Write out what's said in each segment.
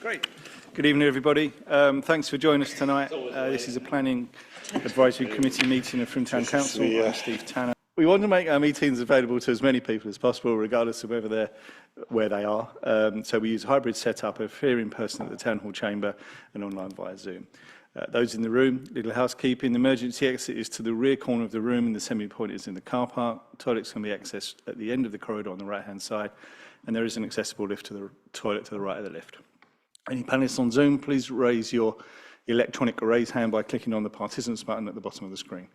Great. Good evening, everybody. Thanks for joining us tonight. This is a Planning Advisory Committee meeting of Frome Town Council. I'm Steve Tanner. We want to make our meetings available to as many people as possible, regardless of where they are. So we use a hybrid setup of here in person at the Town Hall Chamber and online via Zoom. Those in the room, little housekeeping. The emergency exit is to the rear corner of the room and the semi-point is in the car park. Toilets can be accessed at the end of the corridor on the right-hand side, and there is an accessible lift to the toilet to the right of the lift. Any panelists on Zoom, please raise your electronic raise hand by clicking on the participants button at the bottom of the screen.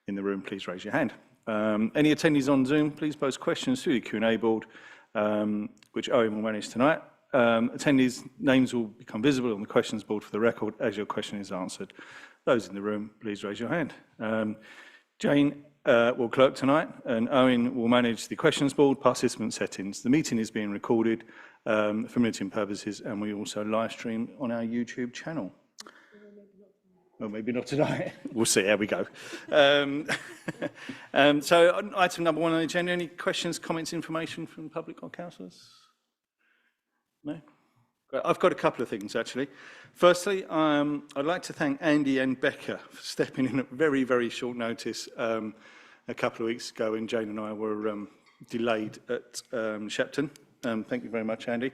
In the room, please raise your hand. Any attendees on Zoom, please post questions through the Q&A board, which Owen will manage tonight. Attendees' names will become visible on the questions board for the record as your question is answered. Those in the room, please raise your hand. Jane will clerk tonight, and Owen will manage the questions board, participant settings. The meeting is being recorded for meeting purposes, and we also live stream on our YouTube channel. Well, maybe not tonight. We'll see how we go. So, item number 1 on the agenda, any questions, comments, information from public or councillors? No? Great. I've got a couple of things, actually. Firstly, I'd like to thank Andy and Becca for stepping in at very, very short notice a couple of weeks ago when Jane and I were delayed at Shepton. Thank you very much, Andy.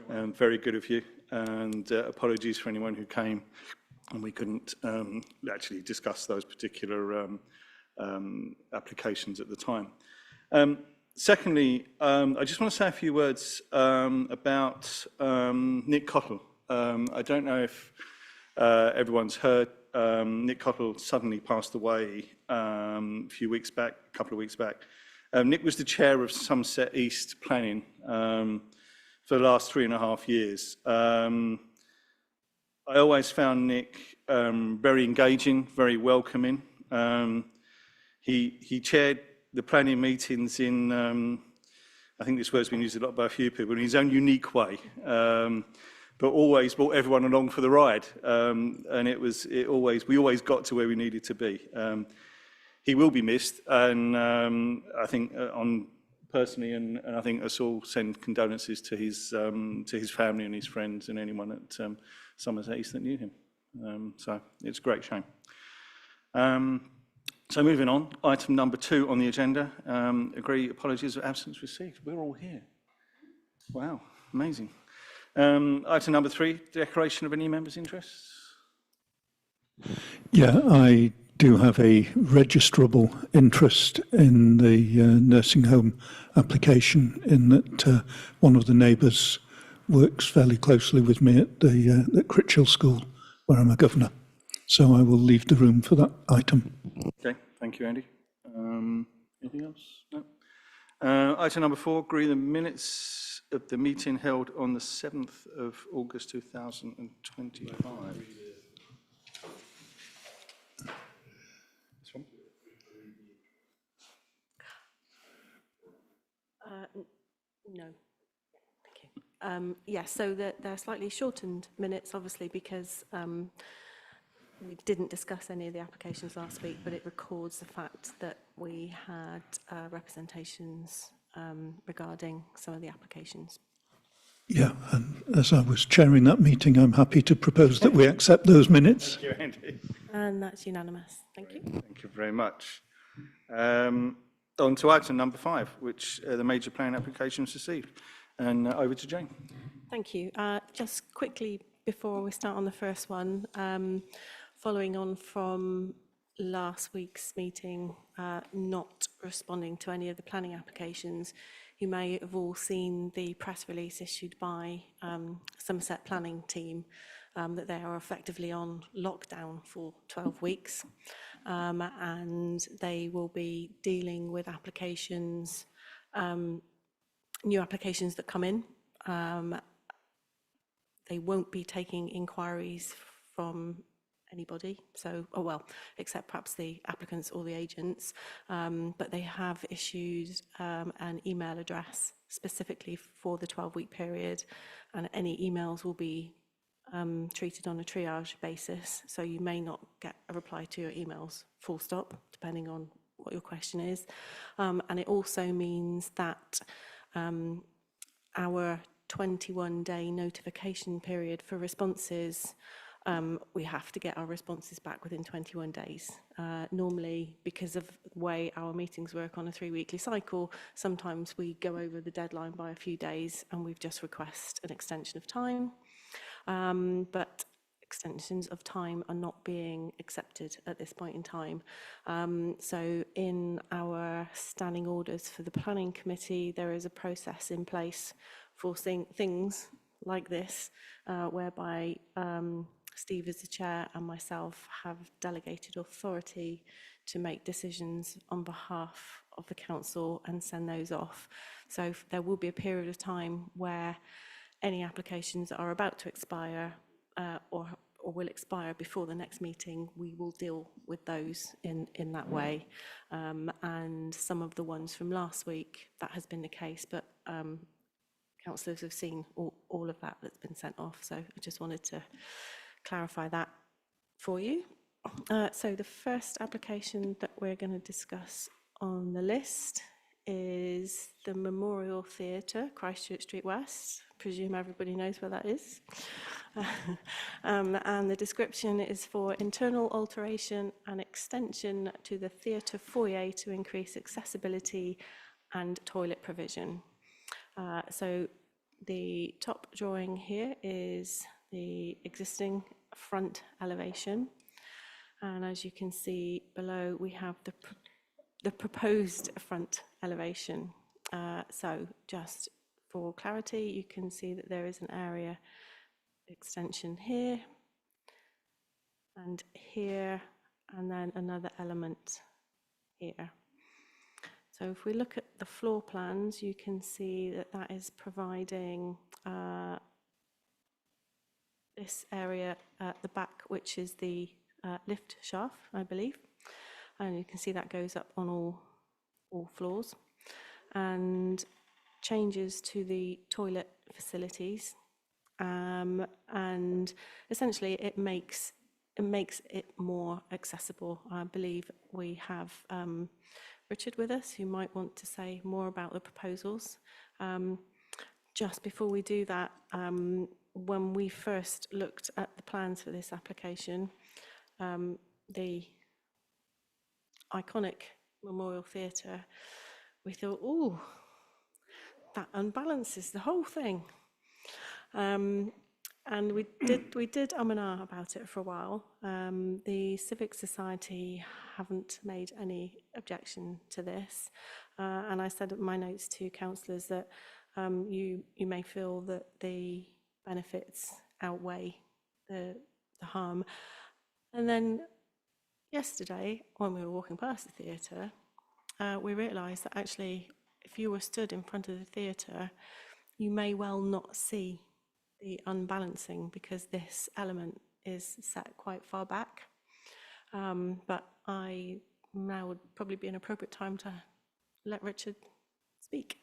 Very good of you. And apologies for anyone who came and we couldn't actually discuss those particular applications at the time. Secondly, I just want to say a few words about Nick Cottle. I don't know if everyone's heard, Nick Cottle suddenly passed away a couple of weeks back. Nick was the chair of Somerset East Planning for the last 3.5 years. I always found Nick very engaging, very welcoming. He chaired the planning meetings in, I think this word's been used a lot by a few people, in his own unique way, but always brought everyone along for the ride. And we always got to where we needed to be. He will be missed, and I think personally, and I think us all send condolences to his family and his friends and anyone at Somerset East that knew him. So it's a great shame. So moving on, item number 2 on the agenda, agree apologies for absence received. We're all here. Wow, amazing. Item number 3, declaration of any members' interests. Yeah, I do have a registrable interest in the nursing home application, in that one of the neighbours works fairly closely with me at the Critchhill School, where I'm a governor. So I will leave the room for that item. Okay, thank you, Andy. Anything else? No. Item number 4, agree the minutes of the meeting held on the 7th of August 2025. This one? No. Yes, so they're slightly shortened minutes, obviously, because we didn't discuss any of the applications last week, but it records the fact that we had representations regarding some of the applications. Yeah, and as I was chairing that meeting, I'm happy to propose that we accept those minutes. Thank you, Andy. And that's unanimous. Thank you. Thank you very much. On to item number 5, which the major plan applications received. And over to Jane. Thank you. Just quickly, before we start on the first one, following on from last week's meeting, not responding to any of the planning applications, you may have all seen the press release issued by Somerset Planning team that they are effectively on lockdown for 12 weeks, and they will be dealing with applications, new applications that come in. They won't be taking inquiries from anybody, so, except perhaps the applicants or the agents, but they have issued an email address specifically for the 12-week period, and any emails will be treated on a triage basis, so you may not get a reply to your emails, full stop, depending on what your question is. And it also means that our 21-day notification period for responses, we have to get our responses back within 21 days. Normally, because of the way our meetings work on a 3-weekly cycle, sometimes we go over the deadline by a few days and we've just requested an extension of time. But extensions of time are not being accepted at this point in time. So in our standing orders for the planning committee, there is a process in place for things like this, whereby Steve as the chair and myself have delegated authority to make decisions on behalf of the council and send those off. So there will be a period of time where any applications that are about to expire or will expire before the next meeting, we will deal with those in that way. And some of the ones from last week, that has been the case, but councillors have seen all of that that's been sent off. So I just wanted to clarify that for you. So the first application that we're going to discuss on the list is the Memorial Theatre, Christchurch Street West. I presume everybody knows where that is. And the description is for internal alteration and extension to the theatre foyer to increase accessibility and toilet provision. So the top drawing here is the existing front elevation. And as you can see below, we have the proposed front elevation. So just for clarity, you can see that there is an area extension here and here, and then another element here. So if we look at the floor plans, you can see that that is providing this area at the back, which is the lift shaft, I believe. And you can see that goes up on all floors. And changes to the toilet facilities. And essentially it makes it more accessible. I believe we have Richard with us, who might want to say more about the proposals. Just before we do that, when we first looked at the plans for this application, the iconic Memorial Theatre, we thought, oh, that unbalances the whole thing. And we did and ah about it for a while. The Civic Society haven't made any objection to this. And I said in my notes to councillors that you may feel that the benefits outweigh the harm. And then yesterday, when we were walking past the theatre, we realised that actually, if you were stood in front of the theatre, you may well not see the unbalancing because this element is set quite far back. But now would probably be an appropriate time to let Richard speak.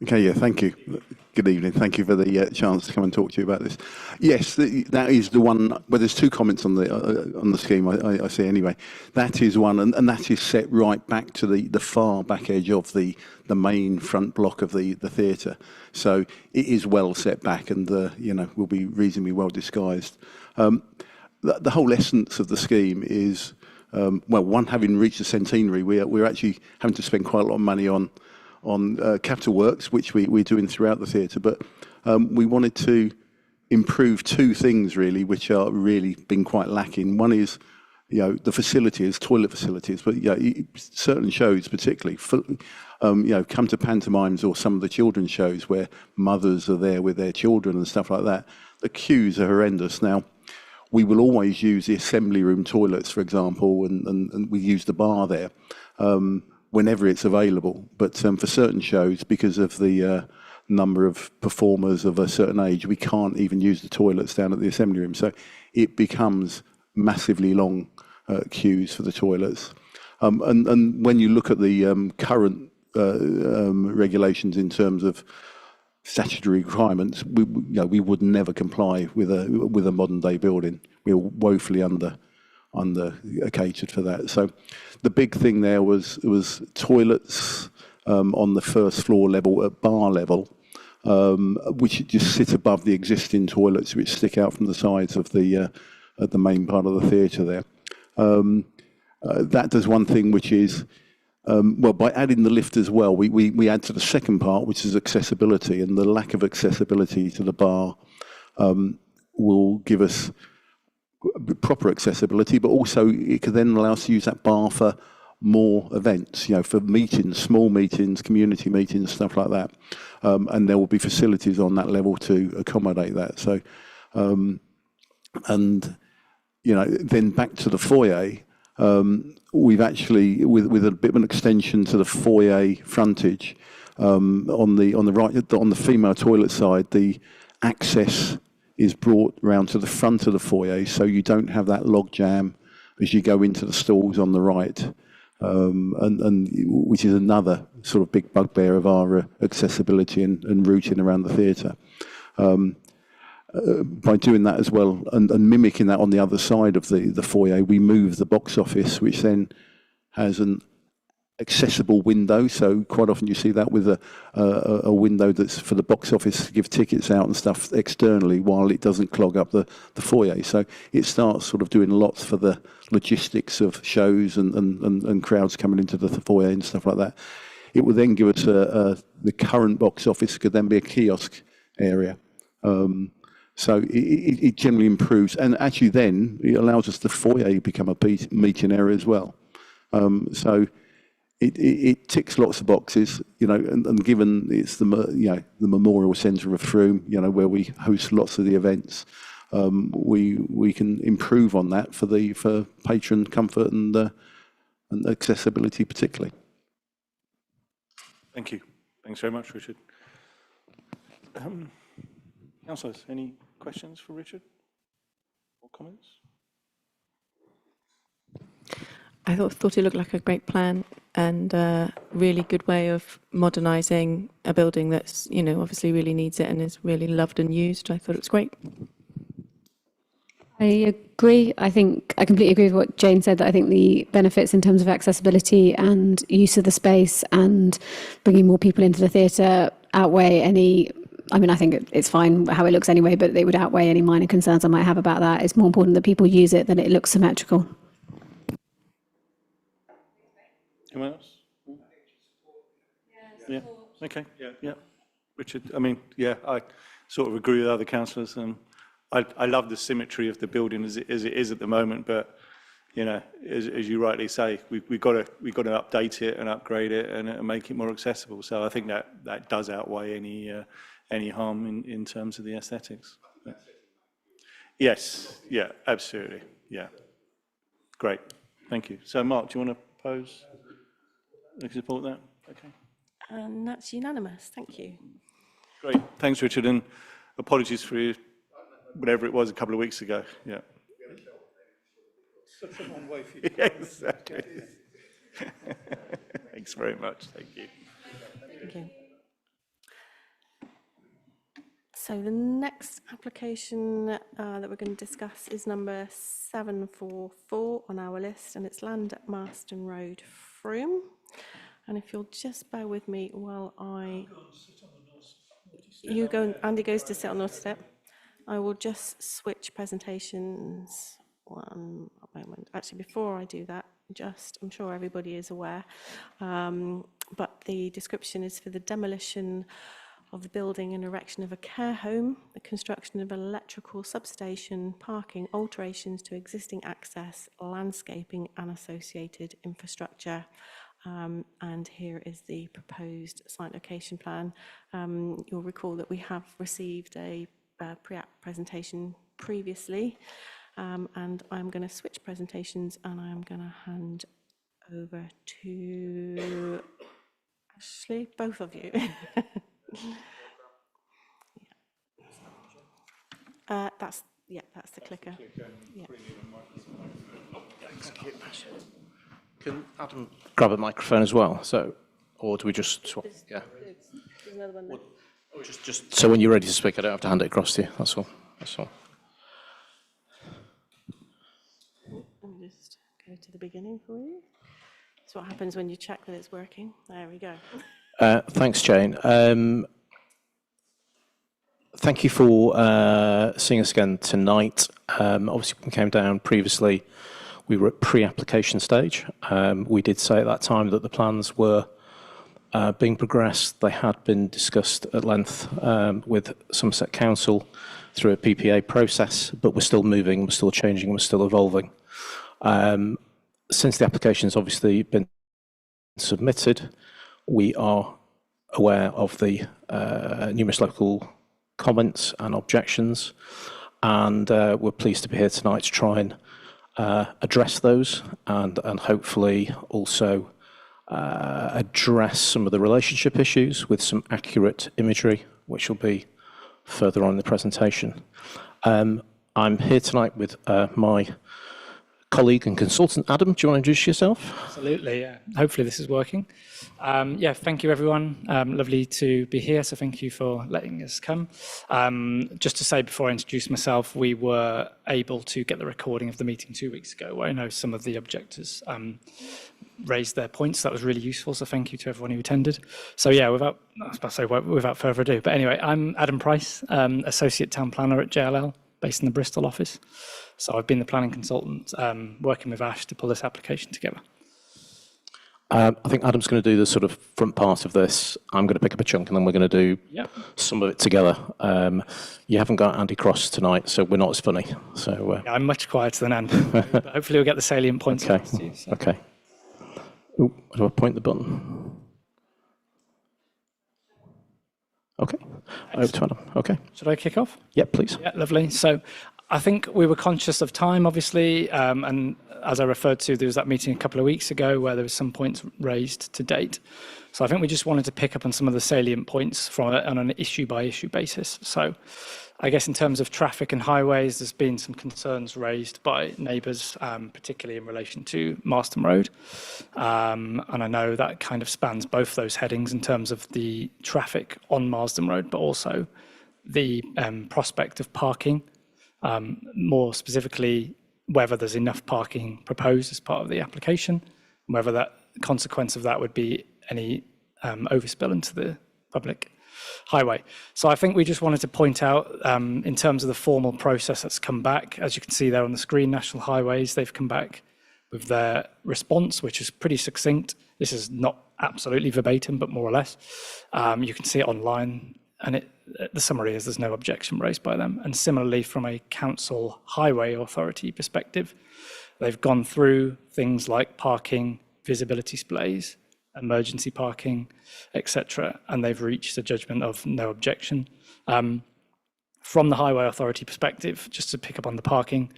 Okay, yeah, thank you. Good evening. Thank you for the chance to come and talk to you about this. Yes, that is the one. Well, there's two comments on the scheme. I see anyway. That is one, and that is set right back to the far back edge of the main front block of the theatre. So it is well set back, and will be reasonably well disguised. The whole essence of the scheme is one, having reached the centenary, we're actually having to spend quite a lot of money on capital works, which we're doing throughout the theatre, but we wanted to improve two things really, which are really been quite lacking. One is, the facilities, toilet facilities, but certain shows particularly, come to pantomimes or some of the children's shows where mothers are there with their children and stuff like that. The queues are horrendous. Now, we will always use the assembly room toilets, for example, and we use the bar there. Whenever it's available, but for certain shows, because of the number of performers of a certain age, we can't even use the toilets down at the assembly room. So it becomes massively long queues for the toilets. And when you look at the current regulations in terms of statutory requirements, we would never comply with a modern day building. We're woefully under catered for that. So the big thing there was toilets on the first floor level at bar level, which just sit above the existing toilets, which stick out from the sides of the main part of the theatre there. That does one thing, which is, well, by adding the lift as well, we add to the second part, which is accessibility, and the lack of accessibility to the bar will give us proper accessibility, but also it could then allow us to use that bar for more events, for meetings, small meetings, community meetings, stuff like that. And there will be facilities on that level to accommodate that. So, and, then back to the foyer, we've actually, with a bit of an extension to the foyer frontage, on the right, on the female toilet side, the access is brought round to the front of the foyer, so you don't have that log jam as you go into the stalls on the right, and which is another sort of big bugbear of our accessibility and routing around the theatre. By doing that as well and mimicking that on the other side of the foyer, we move the box office, which then has an accessible window. So quite often you see that with a window that's for the box office to give tickets out and stuff externally while it doesn't clog up the foyer. So it starts sort of doing lots for the logistics of shows and crowds coming into the foyer and stuff like that. It will then give us the current box office could then be a kiosk area. So it generally improves, and actually then it allows us the foyer become a meeting area as well. So it ticks lots of boxes, and given it's the memorial centre of Frome, where we host lots of the events, we can improve on that for patron comfort and accessibility particularly. Thank you. Thanks very much, Richard. Councillors, any questions for Richard or comments? I thought it looked like a great plan and a really good way of modernising a building that's, obviously really needs it and is really loved and used. I thought it was great. I agree. I think I completely agree with what Jane said, that I think the benefits in terms of accessibility and use of the space and bringing more people into the theatre outweigh any, I think it's fine how it looks anyway, but they would outweigh any minor concerns I might have about that. It's more important that people use it than it looks symmetrical. Anyone else? Yeah. Okay. Yeah. Richard, I sort of agree with other councillors. I love the symmetry of the building as it is at the moment, but as you rightly say, we've got to update it and upgrade it and make it more accessible. So I think that does outweigh any harm in terms of the aesthetics. Yeah. Yes. Yeah. Absolutely. Yeah. Great. Thank you. So Mark, do you want to pose? Support that? Okay. And that's unanimous. Thank you. Great. Thanks, Richard, and apologies for whatever it was a couple of weeks ago. Yeah. Such a long way for you. Yeah, exactly. Thanks very much. Thank you. Thank you. So the next application that we're going to discuss is number 744 on our list, and it's land at Marston Road, Frome. And if you'll just bear with me while Andy goes to sit on the step. I will just switch presentations one moment. Actually, before I do that, I'm sure everybody is aware, but the description is for the demolition of the building and erection of a care home, the construction of an electrical substation, parking, alterations to existing access, landscaping and associated infrastructure. And here is the proposed site location plan. You'll recall that we have received a pre-app presentation previously, and I'm going to switch presentations and I'm going to hand over to Ashley, both of you. That's the clicker. Yeah. Can Adam grab a microphone as well? Or do we just swap? Yeah. There's another one there. Just so when you're ready to speak, I don't have to hand it across to you. That's all. Let me just go to the beginning for you. That's what happens when you check that it's working. There we go. Thanks, Jane. thank you for seeing us again tonight. Obviously, when we came down previously, we were at pre-application stage. We did say at that time that the plans were being progressed. They had been discussed at length with Somerset Council through a PPA process, but we're still moving, we're still changing, we're still evolving. Since the application's obviously been submitted, we are aware of the numerous local comments and objections, and we're pleased to be here tonight to try and address those and hopefully also address some of the relationship issues with some accurate imagery, which will be further on in the presentation. I'm here tonight with my colleague and consultant, Adam. Do you want to introduce yourself? Absolutely, yeah. Hopefully this is working. Yeah, thank you everyone. Lovely to be here, so thank you for letting us come. Just to say before I introduce myself, we were able to get the recording of the meeting 2 weeks ago, where I know some of the objectors raised their points. That was really useful, so thank you to everyone who attended. So yeah, without further ado, but anyway, I'm Adam Price, Associate Town Planner at JLL, based in the Bristol office. So I've been the planning consultant working with Ash to pull this application together. I think Adam's going to do the sort of front part of this. I'm going to pick up a chunk and then we're going to do some of it together. You haven't got Andy Cross tonight, so we're not as funny. So yeah, I'm much quieter than Andy, but hopefully we'll get the salient points. Okay. To you, so. Okay. Ooh, do I point the button? Okay. Over to Adam. Okay. Should I kick off? Yeah, please. Yeah, lovely. So I think we were conscious of time, obviously, and as I referred to, there was that meeting a couple of weeks ago where there was some points raised to date. So I think we just wanted to pick up on some of the salient points on an issue-by-issue basis. So I guess in terms of traffic and highways, there's been some concerns raised by neighbours, particularly in relation to Marston Road. And I know that kind of spans both those headings in terms of the traffic on Marsden Road, but also the prospect of parking. More specifically, whether there's enough parking proposed as part of the application, and whether that consequence of that would be any overspill into the public highway. So I think we just wanted to point out in terms of the formal process that's come back, as you can see there on the screen, National Highways, they've come back with their response, which is pretty succinct. This is not absolutely verbatim, but more or less. You can see it online, and the summary is there's no objection raised by them. And similarly, from a council highway authority perspective, they've gone through things like parking, visibility displays, emergency parking, etc., and they've reached a judgment of no objection. From the highway authority perspective, just to pick up on the parking,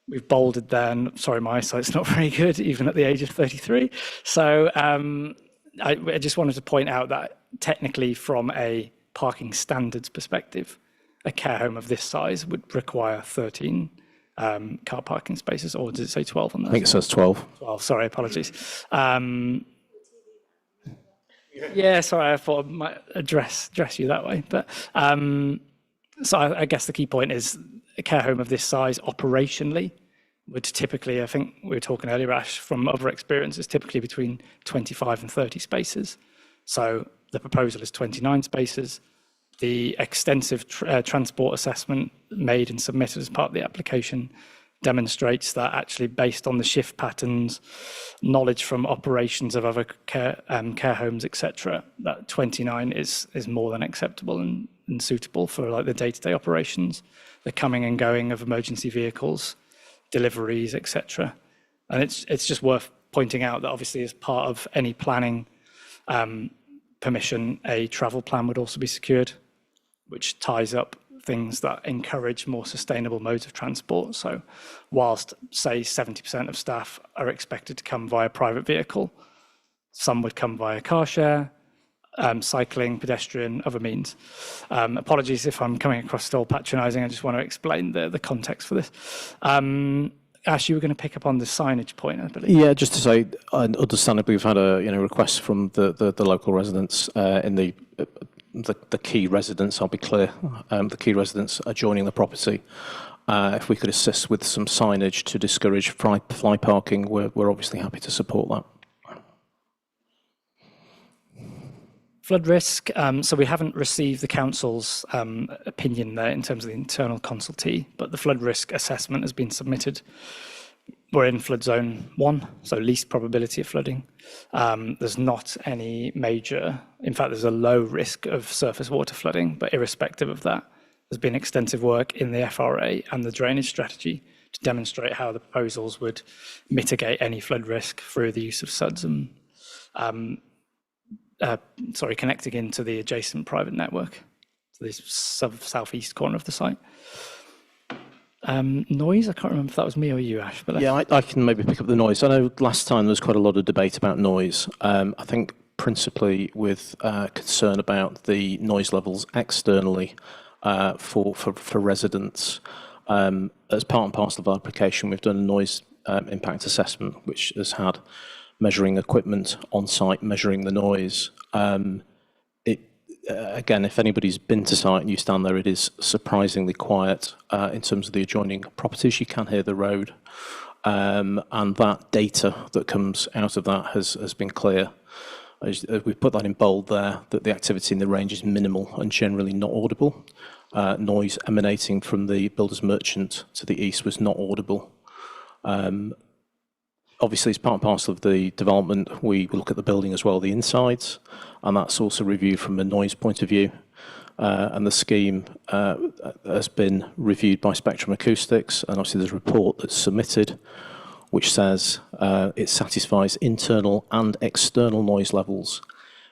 we've bolded there, and sorry, my eyesight's not very good, even at the age of 33. So I just wanted to point out that technically from a parking standards perspective, a care home of this size would require 13 car parking spaces, or does it say 12 on that? I think it says 12. 12, sorry, apologies. Yeah, sorry, I thought I might address you that way. But so I guess the key point is a care home of this size operationally would typically, I think we were talking earlier, Ash, from other experiences, typically between 25 and 30 spaces. So the proposal is 29 spaces. The extensive transport assessment made and submitted as part of the application demonstrates that actually based on the shift patterns, knowledge from operations of other care homes, etc., that 29 is more than acceptable and suitable for like the day-to-day operations, the coming and going of emergency vehicles, deliveries, etc. And it's just worth pointing out that obviously as part of any planning permission, a travel plan would also be secured, which ties up things that encourage more sustainable modes of transport. So whilst, say, 70% of staff are expected to come via private vehicle, some would come via car share, cycling, pedestrian, other means. Apologies if I'm coming across still patronising. I just want to explain the context for this. Ash, you were going to pick up on the signage point, I believe. Yeah, just to say, understandably, we've had a request from the local residents in the key residents. I'll be clear, the key residents adjoining the property. If we could assist with some signage to discourage fly parking, we're obviously happy to support that. Flood risk, so we haven't received the council's opinion there in terms of the internal consultee, but the flood risk assessment has been submitted. We're in flood zone 1, so least probability of flooding. There's not any major, in fact, there's a low risk of surface water flooding, but irrespective of that, there's been extensive work in the FRA and the drainage strategy to demonstrate how the proposals would mitigate any flood risk through the use of suds and connecting into the adjacent private network, so the southeast corner of the site. Noise, I can't remember if that was me or you, Ash. But Yeah, I can maybe pick up the noise. I know last time there was quite a lot of debate about noise. I think principally with concern about the noise levels externally for residents. As part and parcel of our application, we've done a noise impact assessment, which has had measuring equipment on site, measuring the noise. Again, if anybody's been to site and you stand there, it is surprisingly quiet in terms of the adjoining properties. You can hear the road. And that data that comes out of that has been clear. We've put that in bold there, that the activity in the range is minimal and generally not audible. Noise emanating from the builder's merchant to the east was not audible. Obviously, as part and parcel of the development, we look at the building as well, the insides, and that's also reviewed from a noise point of view. And the scheme has been reviewed by Spectrum Acoustics, and obviously there's a report that's submitted which says it satisfies internal and external noise levels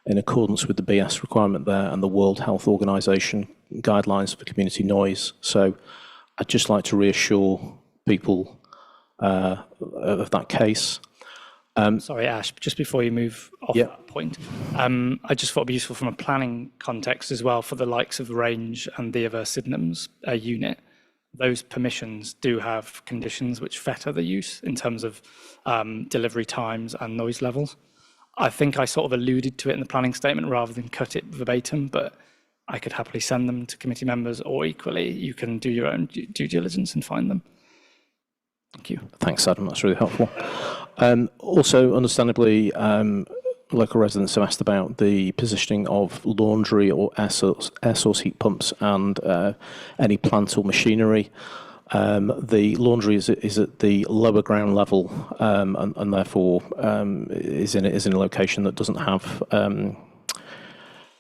in accordance with the BS requirement there and the World Health Organization guidelines for community noise. So I'd just like to reassure people of that case. Sorry, Ash, just before you move off that point, I just thought it'd be useful from a planning context as well for the likes of Range and the other Sydenham's unit. Those permissions do have conditions which fetter the use in terms of delivery times and noise levels. I think I sort of alluded to it in the planning statement rather than cut it verbatim, but I could happily send them to committee members, or equally, you can do your own due diligence and find them. Thank you. Thanks, Adam. That's really helpful. Also, understandably, local residents have asked about the positioning of laundry or air source heat pumps and any plant or machinery. The laundry is at the lower ground level and therefore is in a location that doesn't have.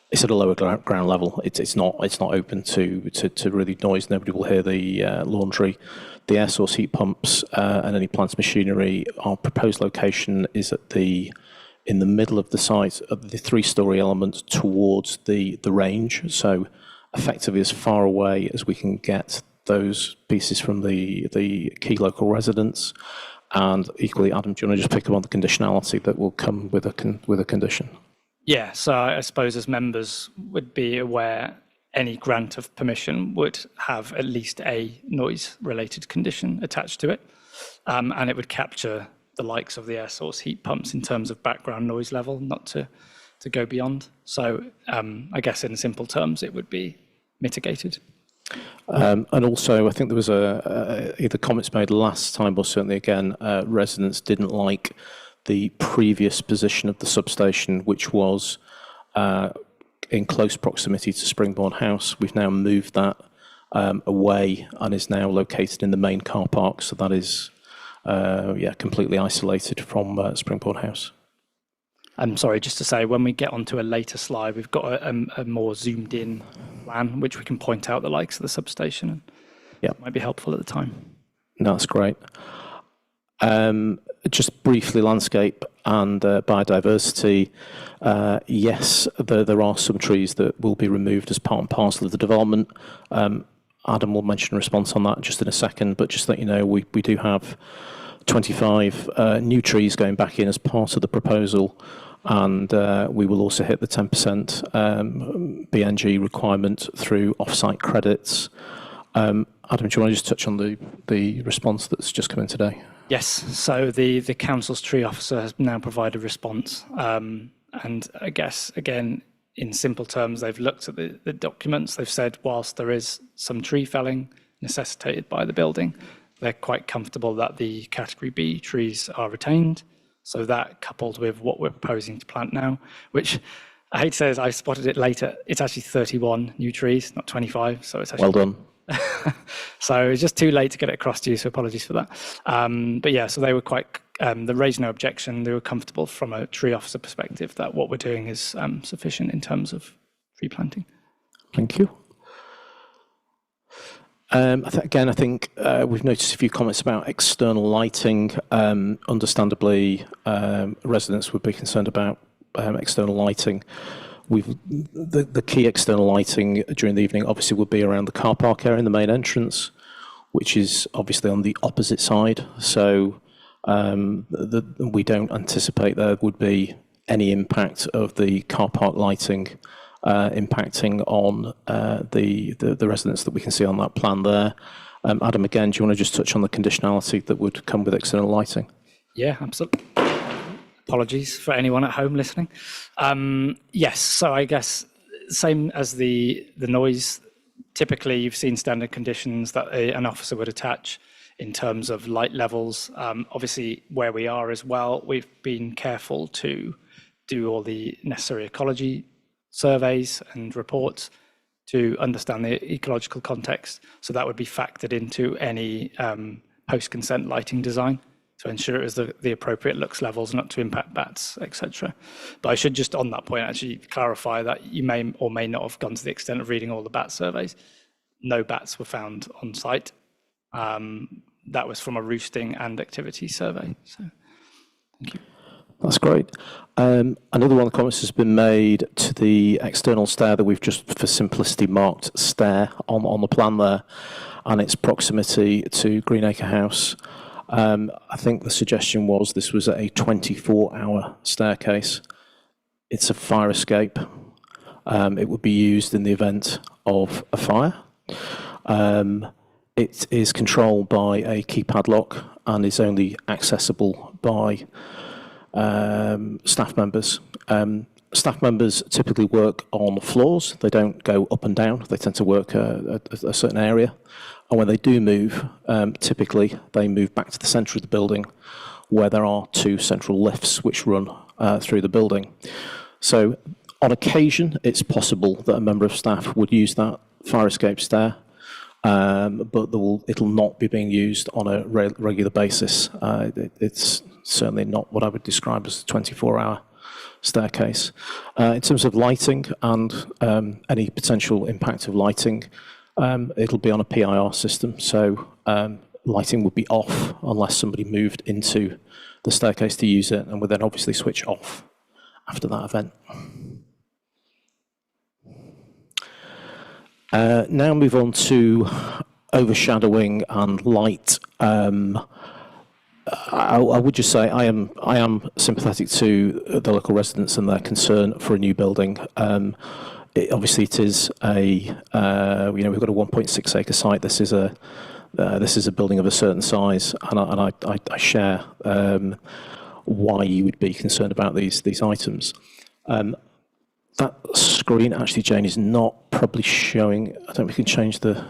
It's at a lower ground level. It's not open to really noise. Nobody will hear the laundry. The air source heat pumps and any plant machinery. Our proposed location is in the middle of the site, of the 3-story element towards the range. So effectively as far away as we can get those pieces from the key local residents. And equally, Adam, do you want to just pick up on the conditionality that will come with a condition? Yeah, so I suppose as members would be aware, any grant of permission would have at least a noise-related condition attached to it, and it would capture the likes of the air source heat pumps in terms of background noise level, not to go beyond. So I guess in simple terms, it would be mitigated. And also, I think there was either comments made last time or certainly again, residents didn't like the previous position of the substation, which was in close proximity to Springbourne House. We've now moved that away and is now located in the main car park. So that is, completely isolated from Springbourne House. I'm sorry, just to say, when we get onto a later slide, we've got a more zoomed in plan, which we can point out the likes of the substation. Yeah, it might be helpful at the time. No, that's great. Just briefly, landscape and biodiversity. Yes, there are some trees that will be removed as part and parcel of the development. Adam will mention a response on that just in a second, but just to let you know, we do have 25 new trees going back in as part of the proposal, and we will also hit the 10% BNG requirement through off-site credits. Adam, do you want to just touch on the response that's just come in today? Yes, so the council's tree officer has now provided a response, and I guess, again, in simple terms, they've looked at the documents. They've said whilst there is some tree felling necessitated by the building, they're quite comfortable that the category B trees are retained. So that, coupled with what we're proposing to plant now, which I hate to say this, I spotted it later. It's actually 31 new trees, not 25. So it's actually Well done. So it's just too late to get it across to you, so apologies for that. But yeah, so they were quite, they raised no objection. They were comfortable from a tree officer perspective that what we're doing is sufficient in terms of tree planting. Thank you. Again, I think we've noticed a few comments about external lighting. Understandably, residents would be concerned about external lighting. The key external lighting during the evening obviously would be around the car park area in the main entrance, which is obviously on the opposite side. So we don't anticipate there would be any impact of the car park lighting impacting on the residents that we can see on that plan there. Adam, again, do you want to just touch on the conditionality that would come with external lighting? Yeah, absolutely. Apologies for anyone at home listening. Yes, so I guess same as the noise, typically you've seen standard conditions that an officer would attach in terms of light levels. Obviously, where we are as well, we've been careful to do all the necessary ecology surveys and reports to understand the ecological context. So that would be factored into any post-consent lighting design to ensure it was the appropriate lux levels, not to impact bats, etc. But I should just on that point actually clarify that you may or may not have gone to the extent of reading all the bat surveys. No bats were found on site. That was from a roosting and activity survey. So thank you. That's great. Another one of the comments has been made to the external stair that we've just, for simplicity, marked stair on the plan there, and its proximity to Greenacre House. I think the suggestion was this was a 24-hour staircase. It's a fire escape. It would be used in the event of a fire. It is controlled by a keypad lock and is only accessible by staff members. Staff members typically work on floors. They don't go up and down. They tend to work a certain area. And when they do move, typically they move back to the centre of the building where there are 2 central lifts which run through the building. So on occasion, it's possible that a member of staff would use that fire escape stair, but it'll not be being used on a regular basis. It's certainly not what I would describe as a 24-hour staircase. In terms of lighting and any potential impact of lighting, it'll be on a PIR system, so lighting would be off unless somebody moved into the staircase to use it, and would then obviously switch off after that event. Now move on to overshadowing and light. I would just say I am sympathetic to the local residents and their concern for a new building. Obviously, it is we've got a 1.6 acre site. This is a building of a certain size, and I share why you would be concerned about these items. That screen actually, Jane, is not probably showing. I think we can change the.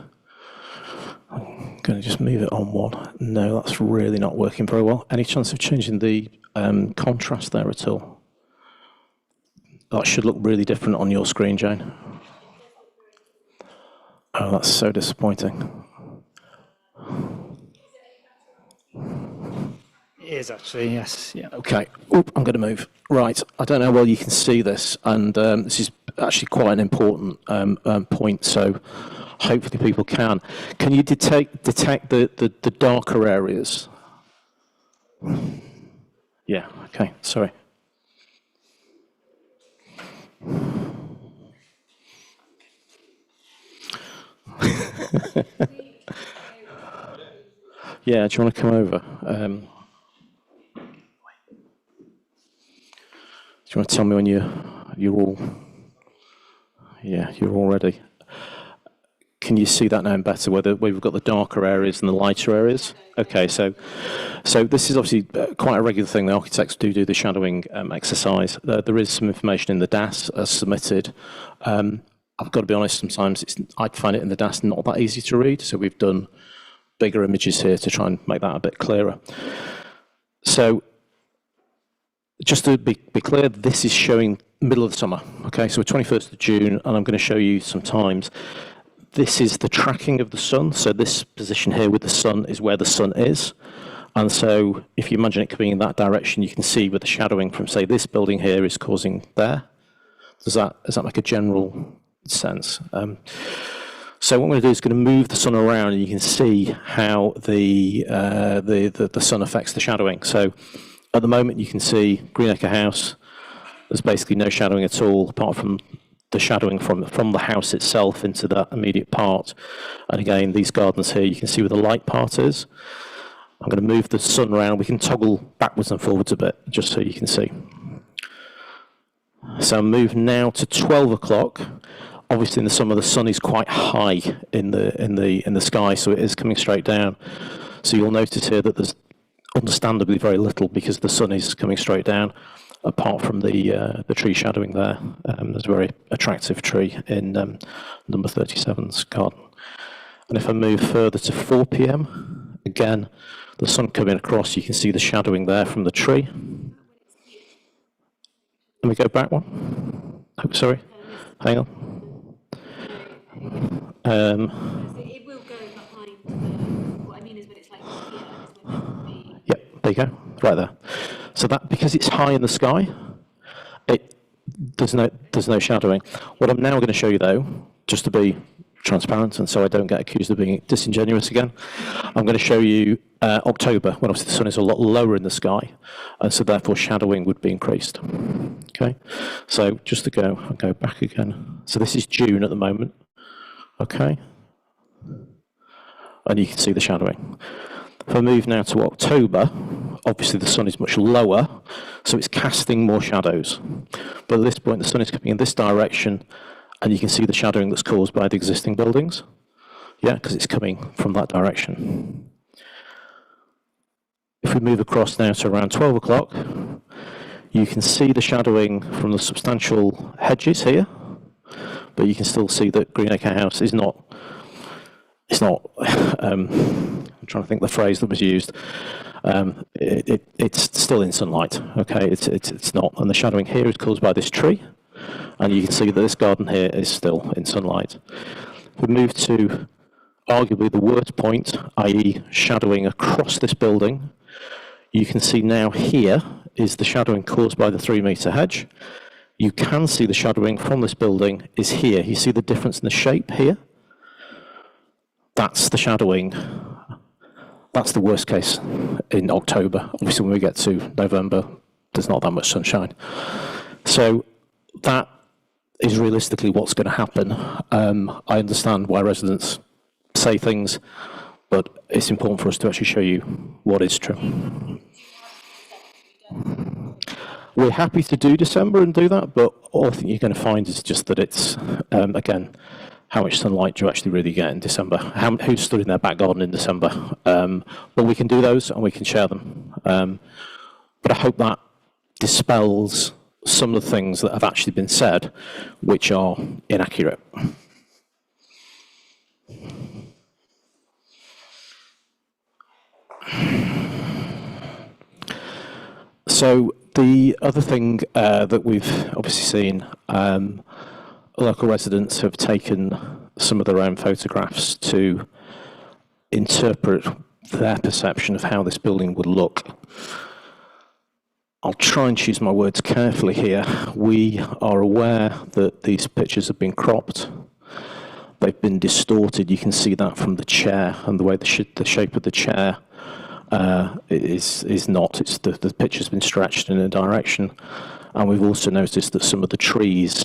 I'm going to just move it on one. No, that's really not working very well. Any chance of changing the contrast there at all? That should look really different on your screen, Jane. Oh, that's so disappointing. It is actually, yes. Yeah. Okay. Oop, I'm going to move. Right. I don't know how well you can see this, and this is actually quite an important point, so hopefully people can. Can you detect the darker areas? Yeah. Okay. Sorry. Yeah, do you want to come over? Do you want to tell me when you're all ready? Can you see that now better, where we've got the darker areas and the lighter areas? Okay, so this is obviously quite a regular thing. The architects do the shadowing exercise. There is some information in the DAS as submitted. I've got to be honest, sometimes I'd find it in the DAS not that easy to read, so we've done bigger images here to try and make that a bit clearer. So just to be clear, this is showing middle of the summer. Okay, so we're 21st of June, and I'm going to show you some times. This is the tracking of the sun. So this position here with the sun is where the sun is. And so if you imagine it coming in that direction, you can see where the shadowing from, say, this building here is causing there. Does that make a general sense? So what I'm going to do is going to move the sun around, and you can see how the sun affects the shadowing. So at the moment, you can see Greenacre House. There's basically no shadowing at all, apart from the shadowing from the house itself into that immediate part. And again, these gardens here, you can see where the light part is. I'm going to move the sun around. We can toggle backwards and forwards a bit, just so you can see. So move now to 12 o'clock. Obviously, in the summer, the sun is quite high in the sky, so it is coming straight down. So you'll notice here that there's understandably very little because the sun is coming straight down, apart from the tree shadowing there. There's a very attractive tree in number 37's garden. And if I move further to 4 p.m, again, the sun coming across, you can see the shadowing there from the tree. Let me go back one. Oh, sorry. Hang on. It will go behind. What I mean is, but it's like here. Yeah, there you go, right there. So that, because it's high in the sky, there's no shadowing. What I'm now going to show you, though, just to be transparent, and so I don't get accused of being disingenuous again, I'm going to show you October, when obviously the sun is a lot lower in the sky, and so therefore shadowing would be increased. Okay, so just to I'll go back again. So this is June at the moment. Okay, and you can see the shadowing. If I move now to October, obviously the sun is much lower, so it's casting more shadows. But at this point, the sun is coming in this direction, and you can see the shadowing that's caused by the existing buildings. Yeah, because it's coming from that direction. If we move across now to around 12 o'clock, you can see the shadowing from the substantial hedges here, but you can still see that Greenacre House is not, I'm trying to think the phrase that was used. It's still in sunlight, okay? It's not, and the shadowing here is caused by this tree, and you can see that this garden here is still in sunlight. If we move to arguably the worst point, i.e. shadowing across this building, you can see now here is the shadowing caused by the 3-metre hedge. You can see the shadowing from this building is here. You see the difference in the shape here? That's the shadowing. That's the worst case in October. Obviously, when we get to November, there's not that much sunshine. So that is realistically what's going to happen. I understand why residents say things, but it's important for us to actually show you what is true. We're happy to do December and do that, but all I think you're going to find is just that it's, again, how much sunlight do you actually really get in December? Who stood in their back garden in December? But we can do those and we can share them. But I hope that dispels some of the things that have actually been said, which are inaccurate. So the other thing that we've obviously seen, local residents have taken some of their own photographs to interpret their perception of how this building would look. I'll try and choose my words carefully here. We are aware that these pictures have been cropped. They've been distorted. You can see that from the chair and the way the shape of the chair is not. It's the picture's been stretched in a direction. And we've also noticed that some of the trees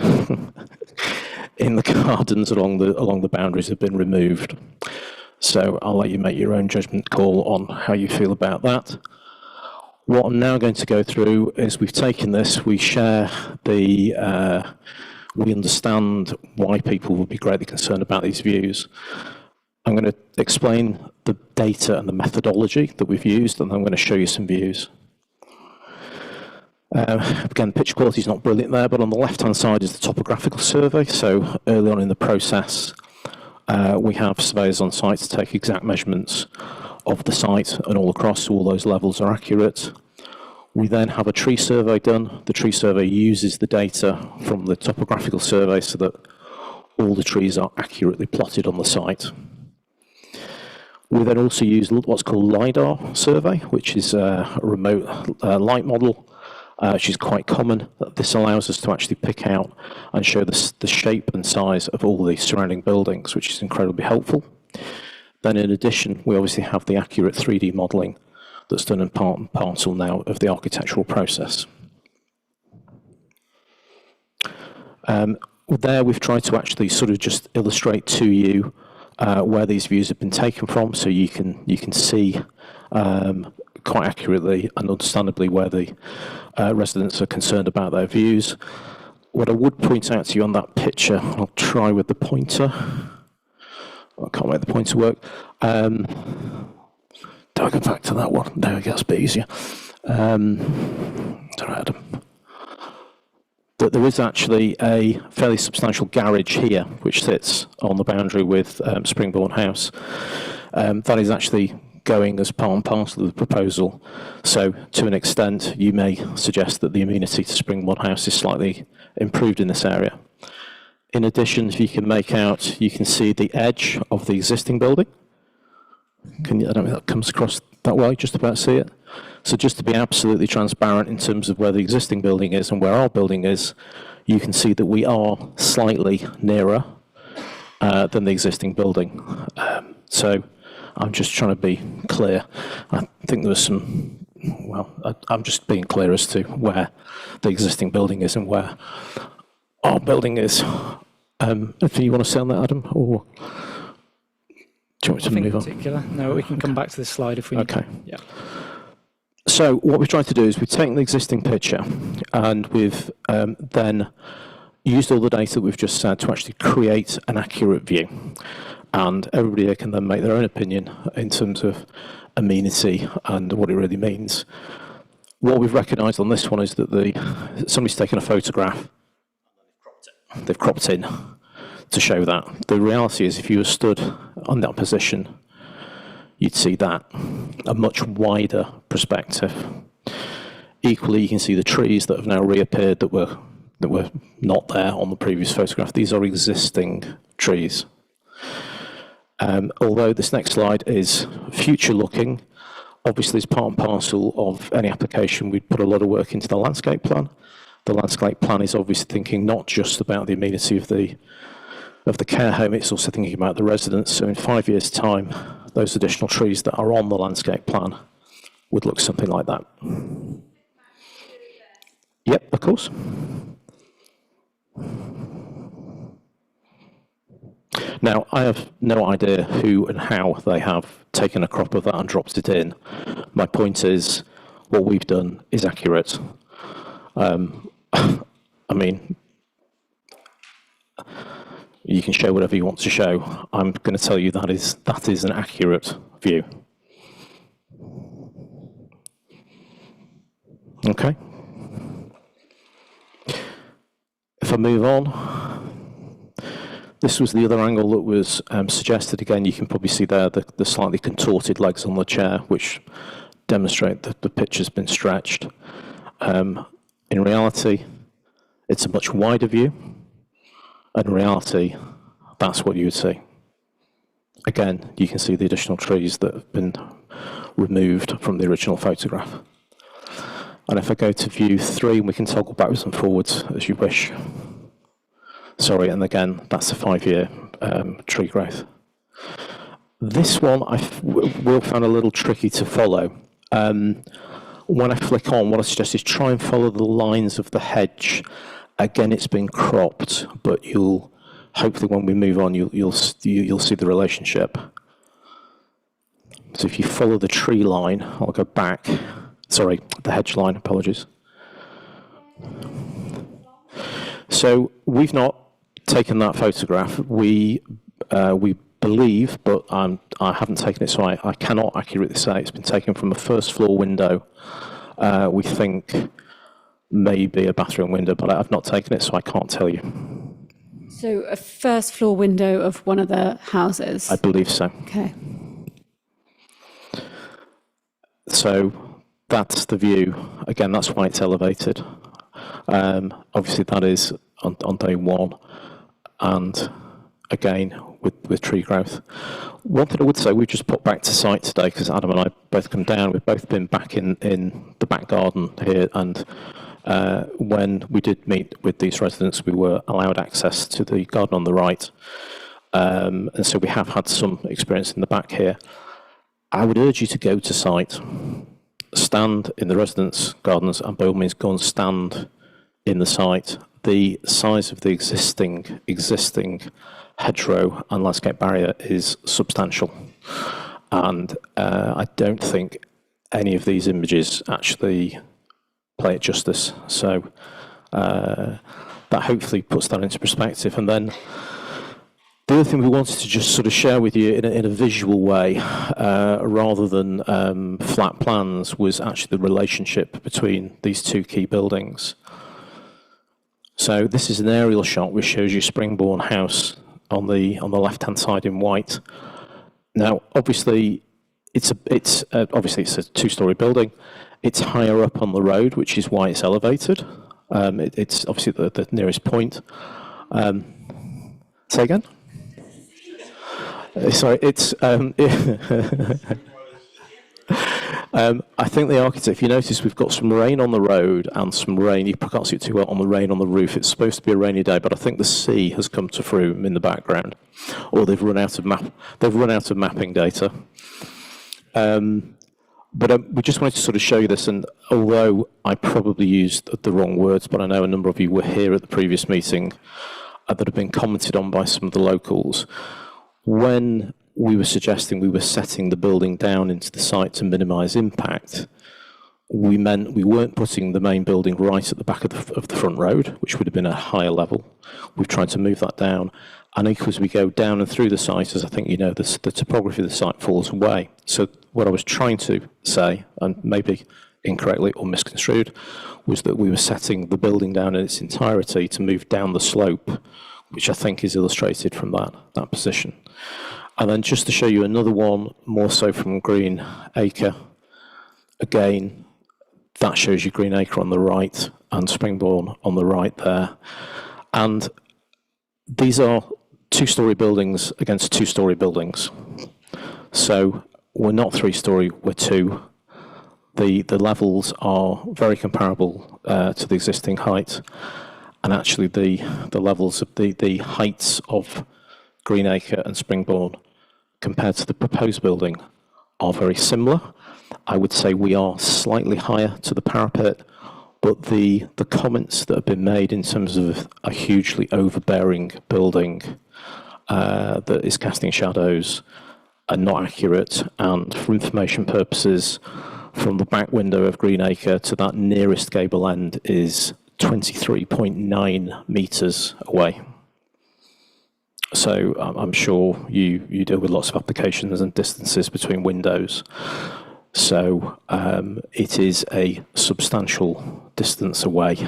in the gardens along the boundaries have been removed. So I'll let you make your own judgment call on how you feel about that. What I'm now going to go through is we've taken this, we share we understand why people would be greatly concerned about these views. I'm going to explain the data and the methodology that we've used, and I'm going to show you some views. Again, picture quality is not brilliant there, but on the left-hand side is the topographical survey. So early on in the process, we have surveyors on site to take exact measurements of the site and all across, so all those levels are accurate. We then have a tree survey done. The tree survey uses the data from the topographical survey so that all the trees are accurately plotted on the site. We then also use what's called LiDAR survey, which is a remote light model, which is quite common. This allows us to actually pick out and show the shape and size of all the surrounding buildings, which is incredibly helpful. Then in addition, we obviously have the accurate 3D modelling that's done in part and parcel now of the architectural process. There we've tried to actually sort of just illustrate to you where these views have been taken from, so you can see quite accurately and understandably where the residents are concerned about their views. What I would point out to you on that picture, I'll try with the pointer. I can't make the pointer work. Do I go back to that one? There we go, it's a bit easier. Sorry, Adam. That there is actually a fairly substantial garage here, which sits on the boundary with Springbourne House. That is actually going as part and parcel of the proposal. So to an extent, you may suggest that the amenity to Springbourne House is slightly improved in this area. In addition, if you can make out, you can see the edge of the existing building. I don't know if that comes across that way, just about see it. So just to be absolutely transparent in terms of where the existing building is and where our building is, you can see that we are slightly nearer than the existing building. So I'm just trying to be clear. I think there was some, well, I'm just being clear as to where the existing building is and where our building is. If you want to say on that, Adam, or do you want me to move on? Particular? No, we can come back to this slide if we need. Okay. Yeah. So what we've tried to do is we've taken the existing picture and we've then used all the data that we've just said to actually create an accurate view. And everybody can then make their own opinion in terms of amenity and what it really means. What we've recognised on this one is that somebody's taken a photograph, they've cropped in to show that. The reality is if you were stood on that position, you'd see that, a much wider perspective. Equally, you can see the trees that have now reappeared that were not there on the previous photograph. These are existing trees. Although this next slide is future-looking, obviously as part and parcel of any application, we'd put a lot of work into the landscape plan. The landscape plan is obviously thinking not just about the amenity of the care home, it's also thinking about the residents. So in 5 years' time, those additional trees that are on the landscape plan would look something like that. Yep, of course. Now, I have no idea who and how they have taken a crop of that and dropped it in. My point is, what we've done is accurate. I mean, you can show whatever you want to show. I'm going to tell you that is an accurate view. Okay. If I move on, this was the other angle that was suggested. Again, you can probably see there the slightly contorted legs on the chair, which demonstrate that the picture's been stretched. In reality, it's a much wider view. In reality, that's what you would see. Again, you can see the additional trees that have been removed from the original photograph. And if I go to view 3, we can toggle backwards and forwards as you wish. Sorry, and again, that's a 5-year tree growth. This one I will find a little tricky to follow. When I flick on, what I suggest is try and follow the lines of the hedge. Again, it's been cropped, but you'll hopefully when we move on, you'll see the relationship. So if you follow the tree line, I'll go back. Sorry, the hedge line. Apologies. So we've not taken that photograph. We believe, but I haven't taken it, so I cannot accurately say it's been taken from a first floor window. We think maybe a bathroom window, but I've not taken it, so I can't tell you. So a first floor window of one of the houses? I believe so. Okay. So that's the view. Again, that's why it's elevated. Obviously, that is on day one, and again with tree growth. One thing I would say, we've just put back to site today because Adam and I both come down. We've both been back in the back garden here, and when we did meet with these residents, we were allowed access to the garden on the right, and so we have had some experience in the back here. I would urge you to go to site, stand in the residents' gardens, and by all means go and stand in the site. The size of the existing hedgerow and landscape barrier is substantial, and I don't think any of these images actually play it justice. So that hopefully puts that into perspective. And then the other thing we wanted to just sort of share with you in a visual way, rather than flat plans, was actually the relationship between these two key buildings. So this is an aerial shot which shows you Springbourne House on the left-hand side in white. Now, obviously, it's a two-storey building. It's higher up on the road, which is why it's elevated. It's obviously the nearest point. Say again? Sorry, it's. I think the architect, if you notice, we've got some rain on the road and some rain. You can't see it too well on the rain on the roof. It's supposed to be a rainy day, but I think the sea has come to Frome in the background, or they've run out of mapping data. But we just wanted to sort of show you this, and although I probably used the wrong words, but I know a number of you were here at the previous meeting that have been commented on by some of the locals. When we were suggesting we were setting the building down into the site to minimise impact, we meant we weren't putting the main building right at the back of the front road, which would have been a higher level. We've tried to move that down. And equally, as we go down and through the site, as I think you know, the topography of the site falls away. So what I was trying to say, and maybe incorrectly or misconstrued, was that we were setting the building down in its entirety to move down the slope, which I think is illustrated from that position. And then just to show you another one, more so from Green Acre, again, that shows you Green Acre on the right and Springbourne on the right there. And these are two-storey buildings against two-storey buildings. So we're not three-storey, we're two. The levels are very comparable to the existing height. And actually the levels of the heights of Greenacre and Springbourne compared to the proposed building are very similar. I would say we are slightly higher to the parapet, but the comments that have been made in terms of a hugely overbearing building that is casting shadows are not accurate. And for information purposes, from the back window of Greenacre to that nearest gable end is 23.9 metres away. So I'm sure you deal with lots of applications and distances between windows. So it is a substantial distance away.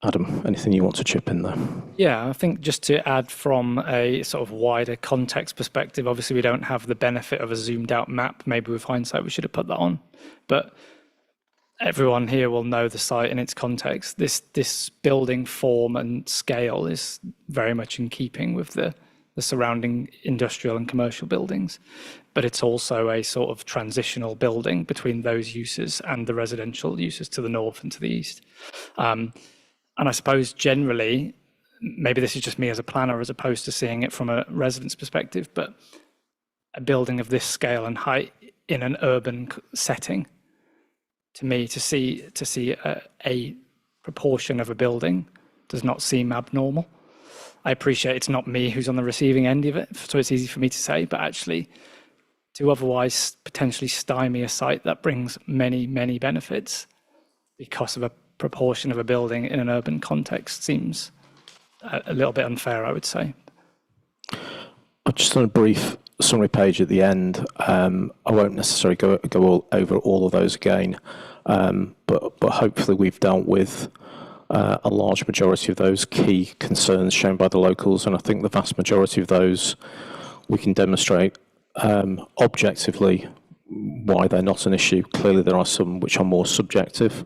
Adam, anything you want to chip in there? Yeah, I think just to add from a sort of wider context perspective, obviously we don't have the benefit of a zoomed out map. Maybe with hindsight we should have put that on. But everyone here will know the site in its context. This building form and scale is very much in keeping with the surrounding industrial and commercial buildings, but it's also a sort of transitional building between those uses and the residential uses to the north and to the east. And I suppose generally, maybe this is just me as a planner as opposed to seeing it from a resident's perspective, but a building of this scale and height in an urban setting, to me, to see a proportion of a building does not seem abnormal. I appreciate it's not me who's on the receiving end of it, so it's easy for me to say, but actually to otherwise potentially stymie a site that brings many, many benefits because of a proportion of a building in an urban context seems a little bit unfair, I would say. I've just done a brief summary page at the end. I won't necessarily go over all of those again, but hopefully we've dealt with a large majority of those key concerns shown by the locals, and I think the vast majority of those we can demonstrate objectively why they're not an issue. Clearly, there are some which are more subjective,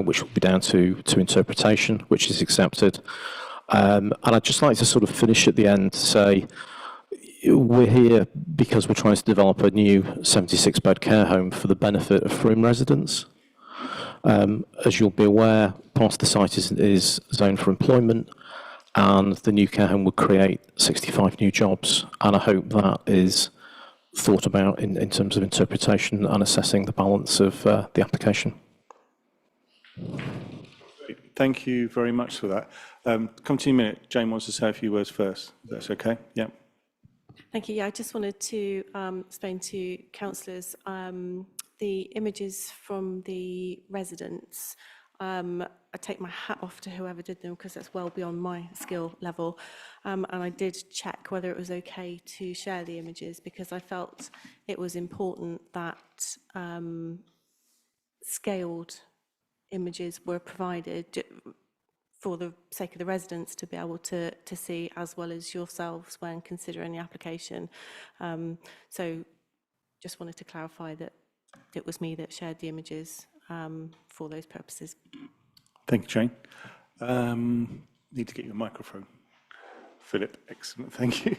which will be down to interpretation, which is accepted. And I'd just like to sort of finish at the end to say, we're here because we're trying to develop a new 76-bed care home for the benefit of Frome residents. As you'll be aware, part of the site is zoned for employment, and the new care home would create 65 new jobs. And I hope that is thought about in terms of interpretation and assessing the balance of the application. Thank you very much for that. Come to you in a minute. Jane wants to say a few words first. If that's okay? Yeah. Thank you. Yeah, I just wanted to explain to councillors the images from the residents. I take my hat off to whoever did them because that's well beyond my skill level. And I did check whether it was okay to share the images because I felt it was important that scaled images were provided for the sake of the residents to be able to see, as well as yourselves when considering the application. So just wanted to clarify that it was me that shared the images for those purposes. Thank you, Jane. Need to get your microphone. Philip, excellent, thank you.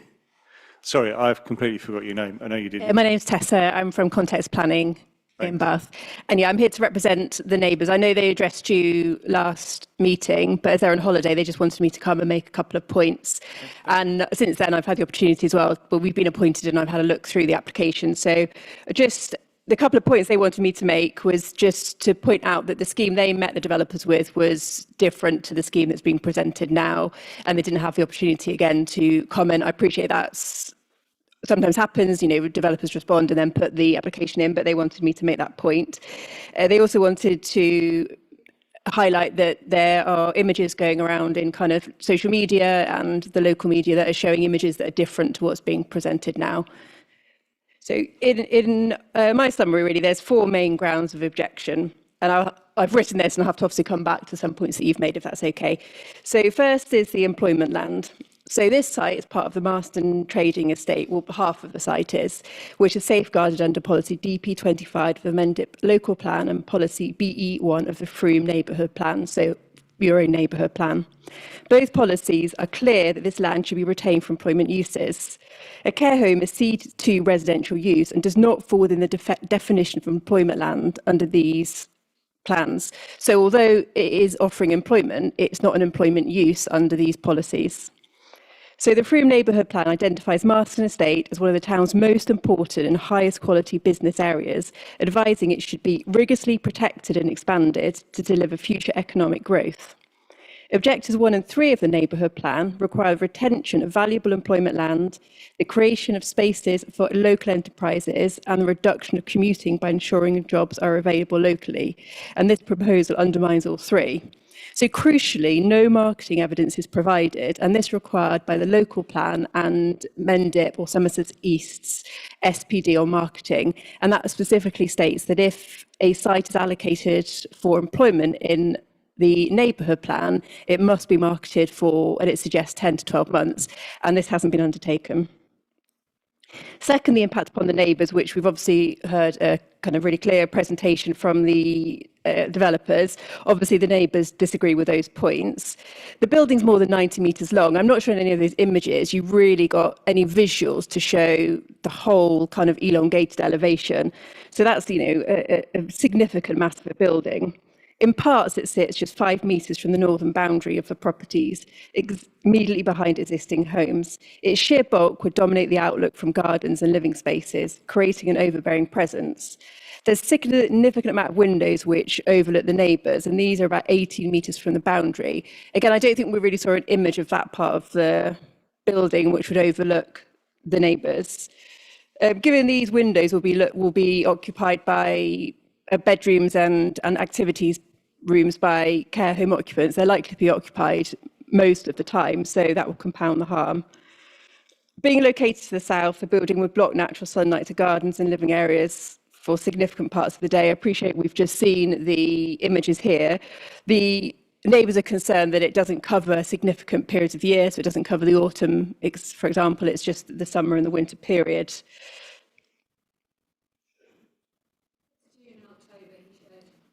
Sorry, I've completely forgot your name. I know you did. My name's Tessa. I'm from Context Planning in Bath. And yeah, I'm here to represent the neighbours. I know they addressed you last meeting, but as they're on holiday, they just wanted me to come and make a couple of points. And since then, I've had the opportunity as well. But we've been appointed and I've had a look through the application. So just the couple of points they wanted me to make was just to point out that the scheme they met the developers with was different to the scheme that's being presented now. And they didn't have the opportunity again to comment. I appreciate that's sometimes happens, you know, developers respond and then put the application in, but they wanted me to make that point. They also wanted to highlight that there are images going around in kind of social media and the local media that are showing images that are different to what's being presented now. So in my summary, really, there's 4 main grounds of objection. And I've written this and I'll have to obviously come back to some points that you've made, if that's okay. So first is the employment land. So this site is part of the Marston Trading Estate, well, half of the site is, which is safeguarded under policy DP25 of the Mendip Local Plan and policy BE1 of the Frome Neighbourhood Plan, so your own neighbourhood plan. Both policies are clear that this land should be retained for employment uses. A care home is ceded to residential use and does not fall within the definition of employment land under these plans. So although it is offering employment, it's not an employment use under these policies. So the Frome Neighbourhood Plan identifies Marston Estate as one of the town's most important and highest quality business areas, advising it should be rigorously protected and expanded to deliver future economic growth. Objectives 1 and 3 of the Neighbourhood Plan require the retention of valuable employment land, the creation of spaces for local enterprises, and the reduction of commuting by ensuring jobs are available locally. And this proposal undermines all 3. So crucially, no marketing evidence is provided, and this required by the local plan and Mendip or Somerset East's SPD on marketing. And that specifically states that if a site is allocated for employment in the neighbourhood plan, it must be marketed for, and it suggests 10 to 12 months, and this hasn't been undertaken. Second, the impact upon the neighbours, which we've obviously heard a kind of really clear presentation from the developers. Obviously, the neighbours disagree with those points. The building's more than 90 metres long. I'm not sure in any of those images you've really got any visuals to show the whole kind of elongated elevation. So that's, you know, a significant mass of a building. In parts, it sits just 5 metres from the northern boundary of the properties, immediately behind existing homes. Its sheer bulk would dominate the outlook from gardens and living spaces, creating an overbearing presence. There's a significant amount of windows which overlook the neighbours, and these are about 18 metres from the boundary. Again, I don't think we really saw an image of that part of the building which would overlook the neighbours. Given these windows will be occupied by bedrooms and activities rooms by care home occupants, they're likely to be occupied most of the time, so that will compound the harm. Being located to the south, the building would block natural sunlight to gardens and living areas for significant parts of the day. I appreciate we've just seen the images here. The neighbours are concerned that it doesn't cover significant periods of the year, so it doesn't cover the autumn, for example, it's just the summer and the winter period.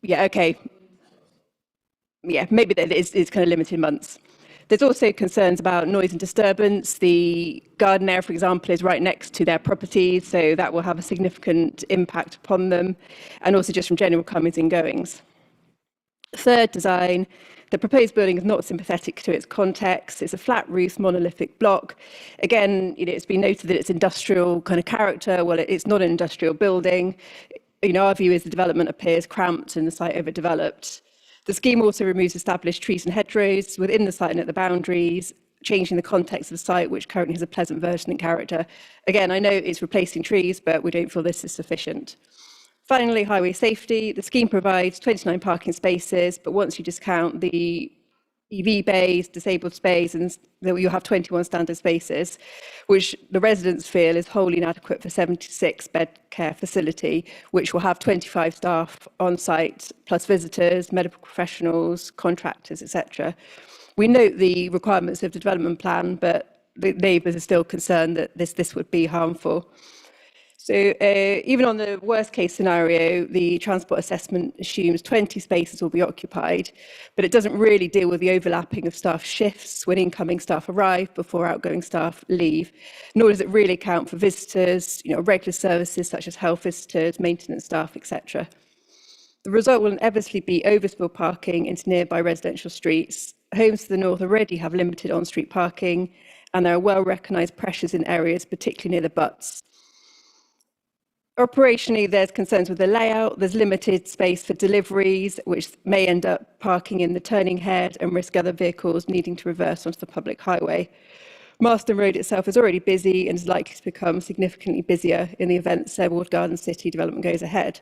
Yeah, okay. Yeah, maybe that it's kind of limited months. There's also concerns about noise and disturbance. The garden area, for example, is right next to their properties, so that will have a significant impact upon them, and also just from general comings and goings. Third, design. The proposed building is not sympathetic to its context. It's a flat roof, monolithic block. Again, it's been noted that it's industrial kind of character. Well, it's not an industrial building. Our view is the development appears cramped and the site overdeveloped. The scheme also removes established trees and hedgerows within the site and at the boundaries, changing the context of the site, which currently has a pleasant verdant character. Again, I know it's replacing trees, but we don't feel this is sufficient. Finally, highway safety. The scheme provides 29 parking spaces, but once you discount the EV bays, disabled space, and you'll have 21 standard spaces, which the residents feel is wholly inadequate for 76-bed care facility, which will have 25 staff on site, plus visitors, medical professionals, contractors, etc. We note the requirements of the development plan, but the neighbours are still concerned that this would be harmful. So even on the worst case scenario, the transport assessment assumes 20 spaces will be occupied, but it doesn't really deal with the overlapping of staff shifts when incoming staff arrive before outgoing staff leave, nor does it really account for visitors, regular services such as health visitors, maintenance staff, etc. The result will inevitably be overspill parking into nearby residential streets. Homes to the north already have limited on-street parking, and there are well-recognised pressures in areas, particularly near the butts. Operationally, there's concerns with the layout. There's limited space for deliveries, which may end up parking in the turning head and risk other vehicles needing to reverse onto the public highway. Marston Road itself is already busy and is likely to become significantly busier in the event Selwood Garden City development goes ahead.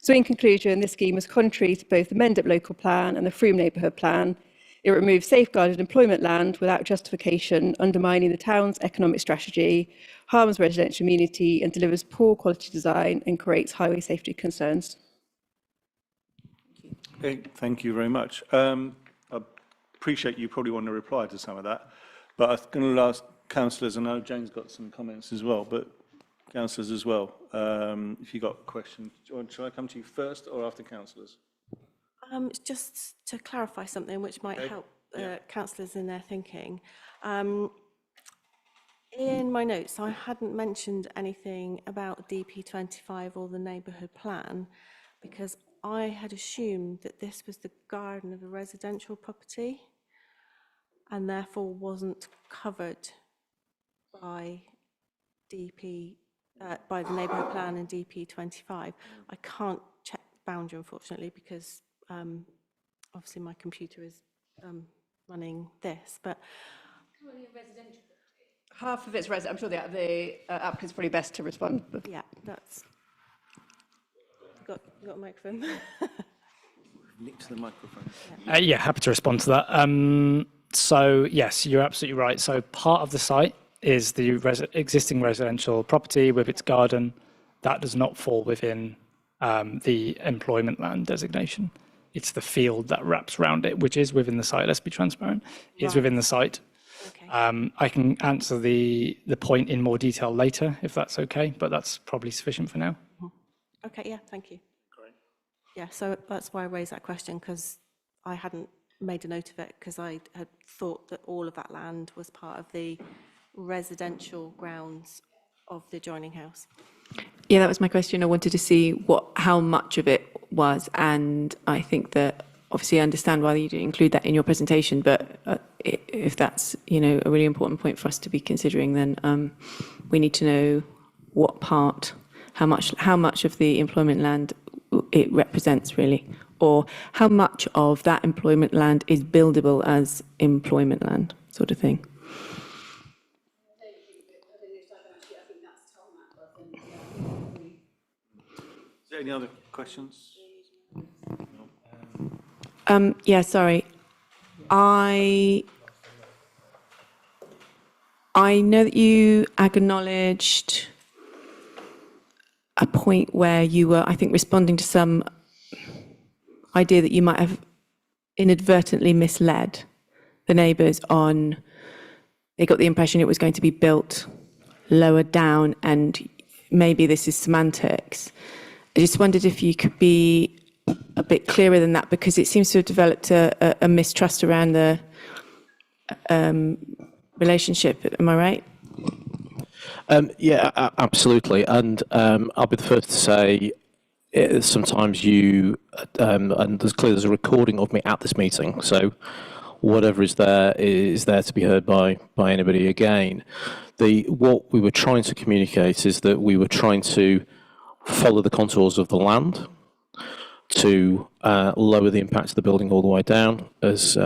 So in conclusion, this scheme is contrary to both the Mendip local plan and the Frome neighbourhood plan. It removes safeguarded employment land without justification, undermining the town's economic strategy, harms residential community and delivers poor quality design and creates highway safety concerns. Okay, thank you very much. I appreciate you probably want to reply to some of that, but I'm going to ask councillors, I know Jane's got some comments as well, but councillors as well, if you've got questions. Shall I come to you first or after councillors? Just to clarify something which might help councillors in their thinking. In my notes, I hadn't mentioned anything about DP25 or the neighbourhood plan because I had assumed that this was the garden of a residential property and therefore wasn't covered by by the neighbourhood plan and DP25. I can't check the boundary, unfortunately, because obviously my computer is running this, but half of it's resident. I'm sure the applicant's probably best to respond. Yeah, that's got a microphone. Nick to the microphone. Yeah, happy to respond to that. So yes, you're absolutely right. So part of the site is the existing residential property with its garden. That does not fall within the employment land designation. It's the field that wraps around it, which is within the site. Let's be transparent. It's within the site. Okay. I can answer the point in more detail later, if that's okay, but that's probably sufficient for now. Okay, yeah, thank you. Great. Yeah, so that's why I raised that question, because I hadn't made a note of it, because I had thought that all of that land was part of the residential grounds of the adjoining house. Yeah, that was my question. I wanted to see how much of it was, and I think that obviously I understand why you didn't include that in your presentation, but if that's a really important point for us to be considering, then we need to know what part, how much of the employment land it represents really, or how much of that employment land is buildable as employment land, sort of thing. Is there any other questions? Yeah, sorry. I know that you acknowledged a point where you were, I think, responding to some idea that you might have inadvertently misled the neighbours on, they got the impression it was going to be built lower down, and maybe this is semantics. I just wondered if you could be a bit clearer than that, because it seems to have developed a mistrust around the relationship. Am I right? Yeah, absolutely. And I'll be the first to say, sometimes and there's a recording of me at this meeting, so whatever is there to be heard by anybody again. What we were trying to communicate is that we were trying to follow the contours of the land to lower the impact of the building all the way down. As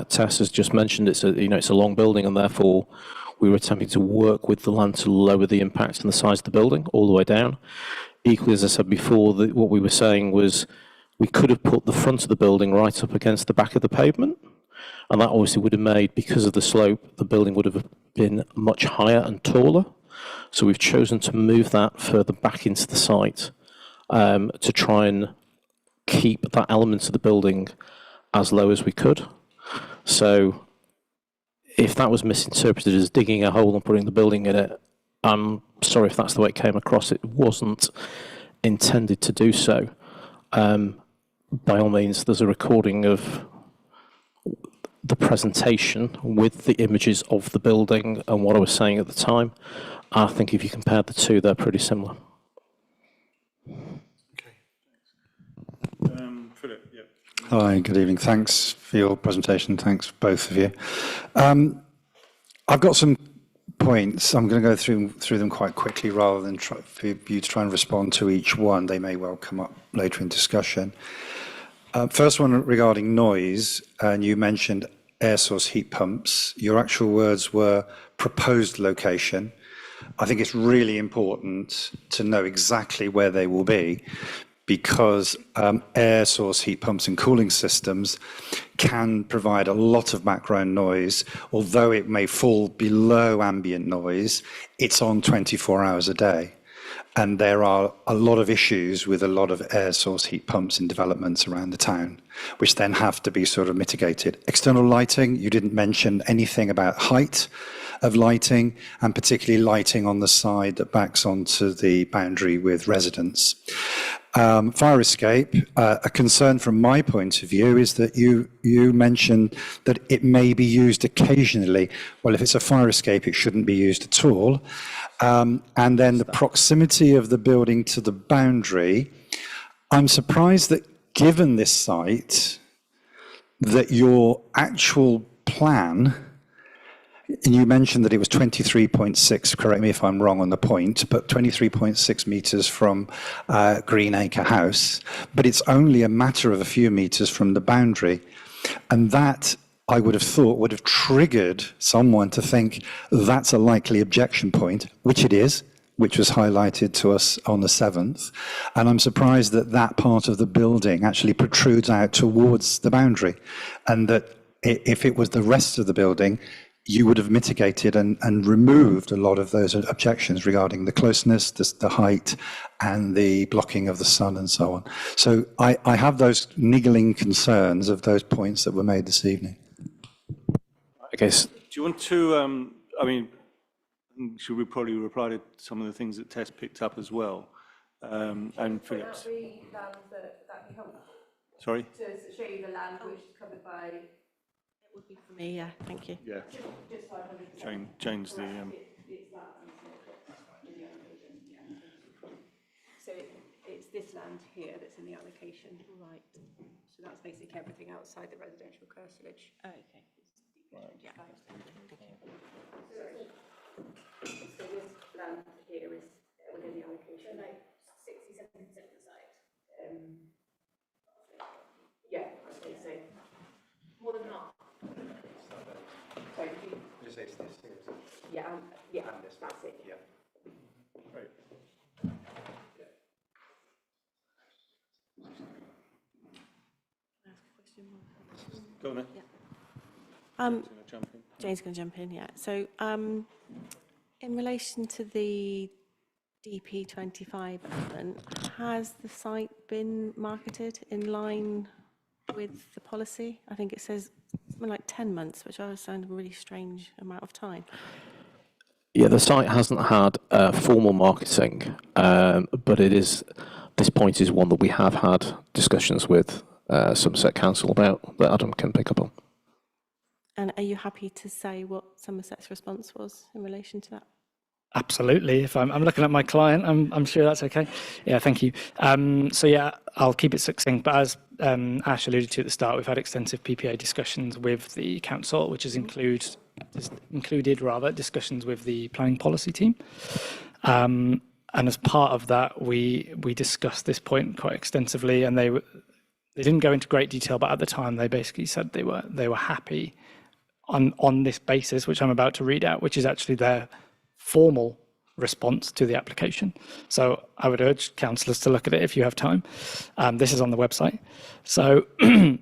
Tess has just mentioned, it's a long building, and therefore we were attempting to work with the land to lower the impact and the size of the building all the way down. Equally, as I said before, what we were saying was we could have put the front of the building right up against the back of the pavement, and that obviously would have made, because of the slope, the building would have been much higher and taller. So we've chosen to move that further back into the site to try and keep that element of the building as low as we could. So if that was misinterpreted as digging a hole and putting the building in it, I'm sorry if that's the way it came across. It wasn't intended to do so. By all means, there's a recording of the presentation with the images of the building and what I was saying at the time. I think if you compare the two, they're pretty similar. Philip, yeah. Hi, good evening. Thanks for your presentation. Thanks, both of you. I've got some points. I'm going to go through them quite quickly rather than for you to try and respond to each one. They may well come up later in discussion. First one regarding noise, and you mentioned air source heat pumps. Your actual words were proposed location. I think it's really important to know exactly where they will be, because air source heat pumps and cooling systems can provide a lot of background noise. Although it may fall below ambient noise, it's on 24 hours a day. And there are a lot of issues with a lot of air source heat pumps in developments around the town, which then have to be sort of mitigated. External lighting, you didn't mention anything about height of lighting, and particularly lighting on the side that backs onto the boundary with residents. Fire escape, a concern from my point of view is that you mentioned that it may be used occasionally. Well, if it's a fire escape, it shouldn't be used at all. And then the proximity of the building to the boundary. I'm surprised that, given this site, that your actual plan, and you mentioned that it was 23.6, correct me if I'm wrong on the point, but 23.6 metres from Greenacre House, but it's only a matter of a few metres from the boundary. And that, I would have thought, would have triggered someone to think that's a likely objection point, which it is, which was highlighted to us on the 7th. And I'm surprised that that part of the building actually protrudes out towards the boundary, and that if it was the rest of the building, you would have mitigated and removed a lot of those objections regarding the closeness, the height, and the blocking of the sun and so on. So I have those niggling concerns of those points that were made this evening. I guess. Do you want to, should we probably reply to some of the things that Tess picked up as well? And Philip's. Sorry? To show you the land which is covered by. It would be for me, yeah, thank you. Yeah. Change the. So it's this land here that's in the allocation. Right. So that's basically everything outside the residential curtilage. Oh, okay. Yeah. So this land here is within the allocation. So like 67% of the site. Yeah, okay, so more than half. Sorry, did you say it's this here? Yeah, yeah, that's it. Yeah. Right. Go on then. Yeah. Jane's going to jump in, yeah. So in relation to the DP25 element, has the site been marketed in line with the policy? I think it says something like 10 months, which I always found a really strange amount of time. Yeah, the site hasn't had formal marketing, but it is this point is one that we have had discussions with Somerset Council about that Adam can pick up on. And are you happy to say what Somerset's response was in relation to that? Absolutely. If I'm looking at my client, I'm sure that's okay. Yeah, thank you. So yeah, I'll keep it succinct. But as Ash alluded to at the start, we've had extensive PPA discussions with the council, which has included discussions with the planning policy team. And as part of that, we discussed this point quite extensively, and they didn't go into great detail, but at the time they basically said they were happy on this basis, which I'm about to read out, which is actually their formal response to the application. So I would urge councillors to look at it if you have time. This is on the website. So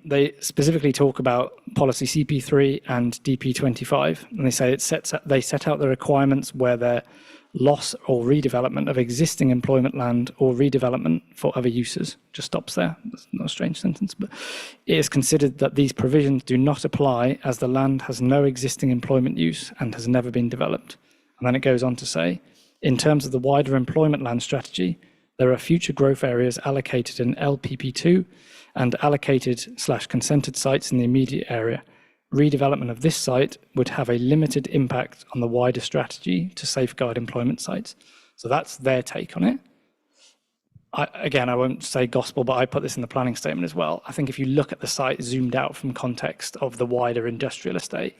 they specifically talk about policy CP3 and DP25, and they say they set out the requirements where their loss or redevelopment of existing employment land or redevelopment for other uses. Just stops there. That's not a strange sentence, but it is considered that these provisions do not apply as the land has no existing employment use and has never been developed. And then it goes on to say, in terms of the wider employment land strategy, there are future growth areas allocated in LPP2 and allocated/consented sites in the immediate area. Redevelopment of this site would have a limited impact on the wider strategy to safeguard employment sites. So that's their take on it. Again, I won't say gospel, but I put this in the planning statement as well. I think if you look at the site zoomed out from context of the wider industrial estate,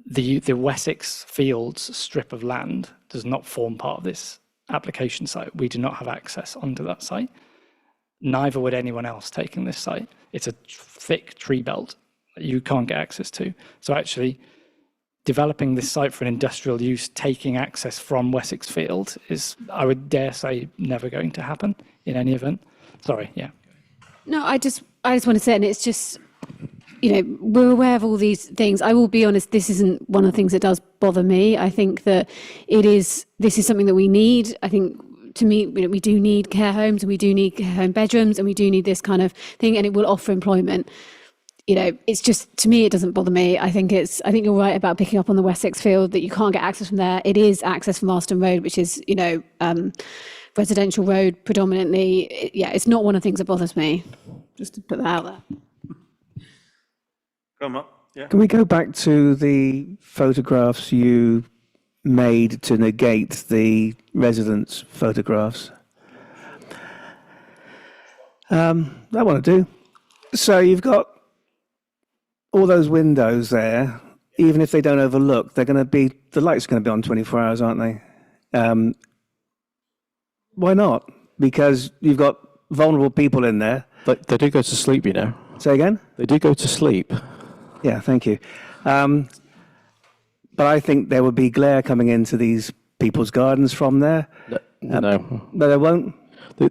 the Wessex Fields strip of land does not form part of this application site. We do not have access onto that site. Neither would anyone else taking this site. It's a thick tree belt that you can't get access to. So actually, developing this site for an industrial use, taking access from Wessex Field is, I would dare say, never going to happen in any event. Sorry, yeah. No, I just want to say, and it's just, we're aware of all these things. I will be honest, this isn't one of the things that does bother me. I think that this is something that we need. I think, to me, we do need care homes, and we do need care home bedrooms, and we do need this kind of thing, and it will offer employment. It's just, to me, it doesn't bother me. I think you're right about picking up on the Wessex Field, that you can't get access from there. It is access from Marston Road, which is, residential road predominantly. It's not one of the things that bothers me, just to put that out there. Come up. Yeah. Can we go back to the photographs you made to negate the residents' photographs? That one to do. So you've got all those windows there. Even if they don't overlook, the lights are going to be on 24 hours, aren't they? Why not? Because you've got vulnerable people in there. But they do go to sleep, Say again? They do go to sleep. Yeah, thank you. But I think there would be glare coming into these people's gardens from there. No. No, there won't.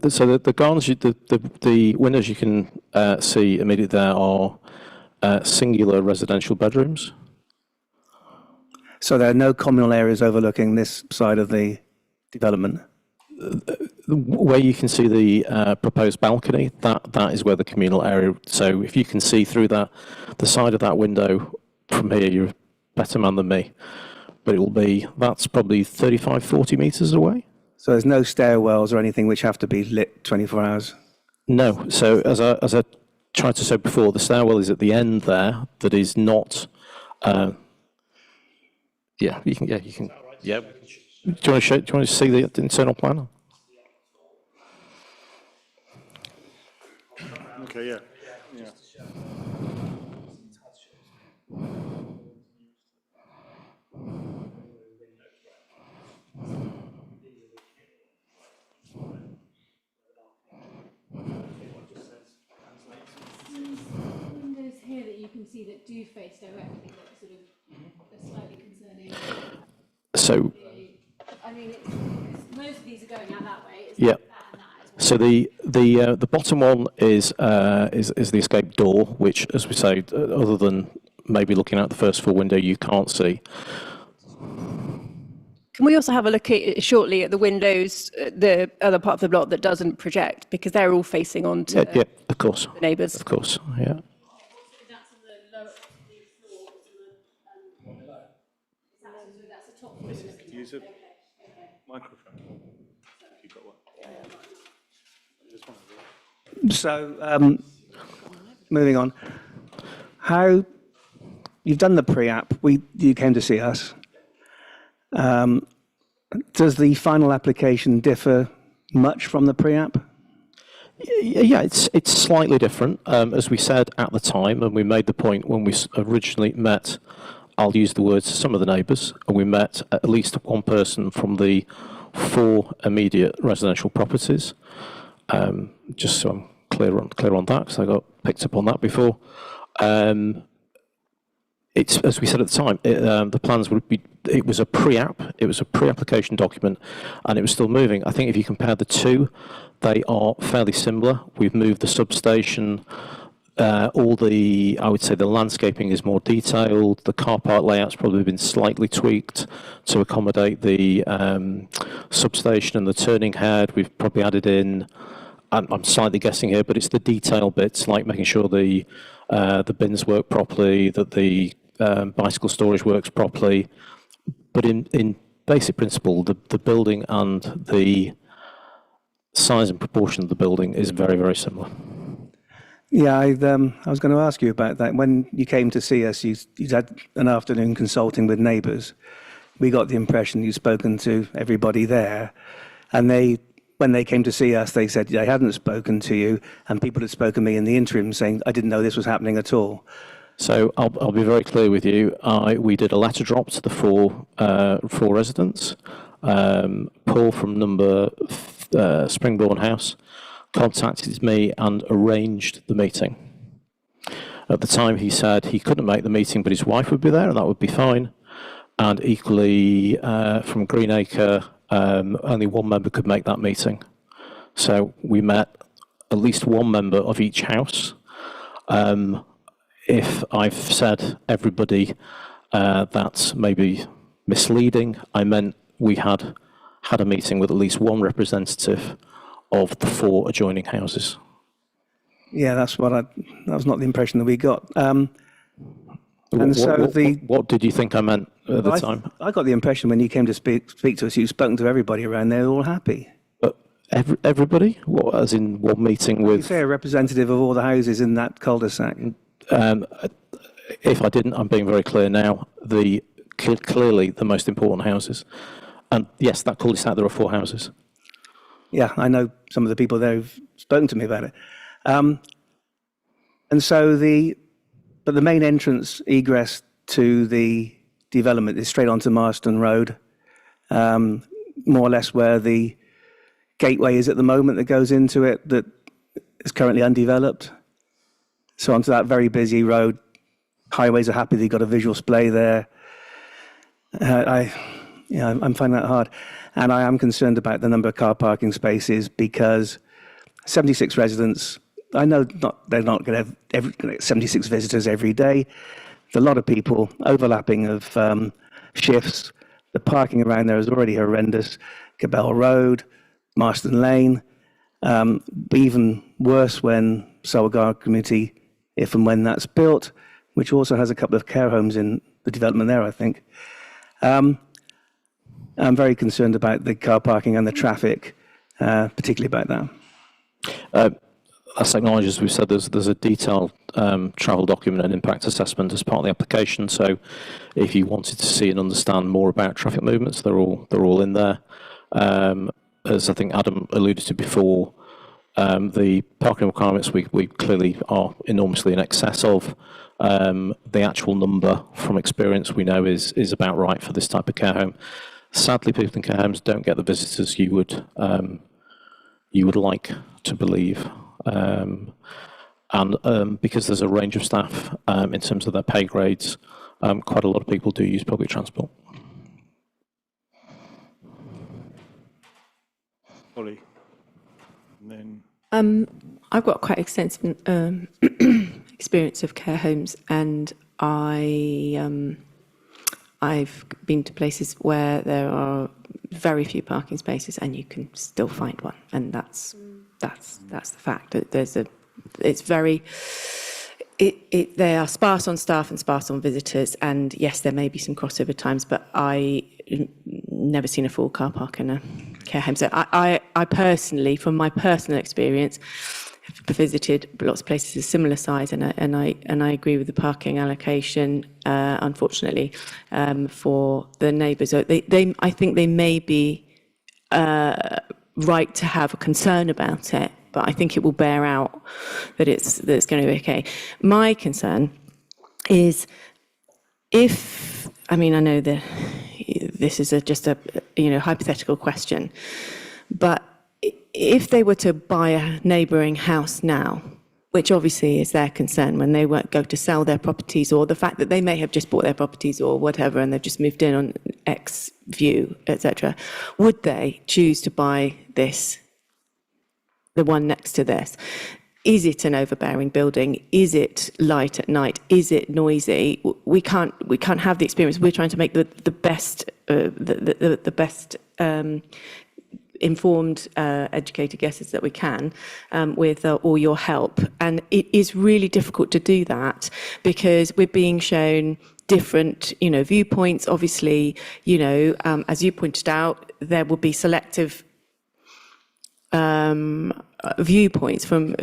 So the gardens, the windows you can see immediately there are singular residential bedrooms. So there are no communal areas overlooking this side of the development? Where you can see the proposed balcony, that is where the communal area. So if you can see through the side of that window from here, you're a better man than me. But that's probably 35, 40 metres away. So there's no stairwells or anything which have to be lit 24 hours? No. So as I tried to say before, the stairwell is at the end there. That is not. You can. Yeah. Do you want to see the internal plan? Okay. Yeah. Windows here that you can see that do face directly, that sort of are slightly concerning. So. Most of these are going out that way. Yeah. So the bottom one is the escape door, which, as we say, other than maybe looking out the first floor window, you can't see. Can we also have a look shortly at the windows, the other part of the block that doesn't project, because they're all facing onto Yeah, of course. the neighbours? Of course, yeah. Use a microphone. If you've got one. So, moving on. How you've done the pre-app? You came to see us. Does the final application differ much from the pre-app? Yeah, it's slightly different. As we said at the time, and we made the point when we originally met, I'll use the words some of the neighbours, and we met at least one person from the 4 immediate residential properties. Just so I'm clear on that, because I got picked up on that before. It's, as we said at the time, the plans would be, it was a pre-app, it was a pre-application document, and it was still moving. I think if you compare the two, they are fairly similar. We've moved the substation, I would say the landscaping is more detailed, the car park layout's probably been slightly tweaked to accommodate the substation and the turning head. We've probably added in, I'm slightly guessing here, but it's the detail bits, like making sure the bins work properly, that the bicycle storage works properly. But in basic principle, the building and the size and proportion of the building is very, very similar. Yeah, I was going to ask you about that. When you came to see us, you had an afternoon consulting with neighbours. We got the impression you'd spoken to everybody there, and when they came to see us, they said they hadn't spoken to you, and people had spoken to me in the interim saying, I didn't know this was happening at all. So I'll be very clear with you. We did a letter drop to the four residents. Paul from number Springbourne House contacted me and arranged the meeting. At the time, he said he couldn't make the meeting, but his wife would be there, and that would be fine. And equally, from Greenacre, only one member could make that meeting. So we met at least one member of each house. If I've said everybody, that's maybe misleading. I meant we had a meeting with at least one representative of the 4 adjoining houses. Yeah, that was not the impression that we got. What did you think I meant at the time? I got the impression when you came to speak to us, you've spoken to everybody around there, all happy. But everybody? What, as in one meeting with? You say a representative of all the houses in that cul-de-sac. If I didn't, I'm being very clear now. Clearly the most important houses. And yes, that cul-de-sac, there are 4 houses. Yeah, I know some of the people there who've spoken to me about it. And so but the main entrance egress to the development is straight onto Marston Road, more or less where the gateway is at the moment that goes into it, that is currently undeveloped. So onto that very busy road. Highways are happy they've got a visual display there. I'm finding that hard. And I am concerned about the number of car parking spaces because 76 residents, I know they're not going to have 76 visitors every day. There's a lot of people, overlapping of shifts. The parking around there is already horrendous. Cabell Road, Marston Lane, even worse when Solgar Community, if and when that's built, which also has a couple of care homes in the development there, I think. I'm very concerned about the car parking and the traffic, particularly about that. As acknowledged, as we've said, there's a detailed travel document and impact assessment as part of the application. So if you wanted to see and understand more about traffic movements, they're all in there. As I think Adam alluded to before, the parking requirements we clearly are enormously in excess of. The actual number from experience we know is about right for this type of care home. Sadly, people in care homes don't get the visitors you would like to believe. And because there's a range of staff in terms of their pay grades, quite a lot of people do use public transport. Holly, and then I've got quite extensive experience of care homes, and I've been to places where there are very few parking spaces, and you can still find one, and that's the fact. That they are sparse on staff and sparse on visitors, and yes, there may be some crossover times, but I never seen a full car park in a care home. So I personally, from my personal experience, have visited lots of places of similar size, and I agree with the parking allocation. Unfortunately, for the neighbours, I think they may be right to have a concern about it, but I think it will bear out that it's going to be okay. My concern is I know that this is just a hypothetical question, but if they were to buy a neighbouring house now, which obviously is their concern when they won't go to sell their properties, or the fact that they may have just bought their properties or whatever and they've just moved in on X view, etc., would they choose to buy the one next to this? Is it an overbearing building? Is it light at night? Is it noisy? We can't have the experience. We're trying to make the best informed, educated guesses that we can with all your help. And it is really difficult to do that because we're being shown different, viewpoints. Obviously, as you pointed out, there will be selective viewpoints from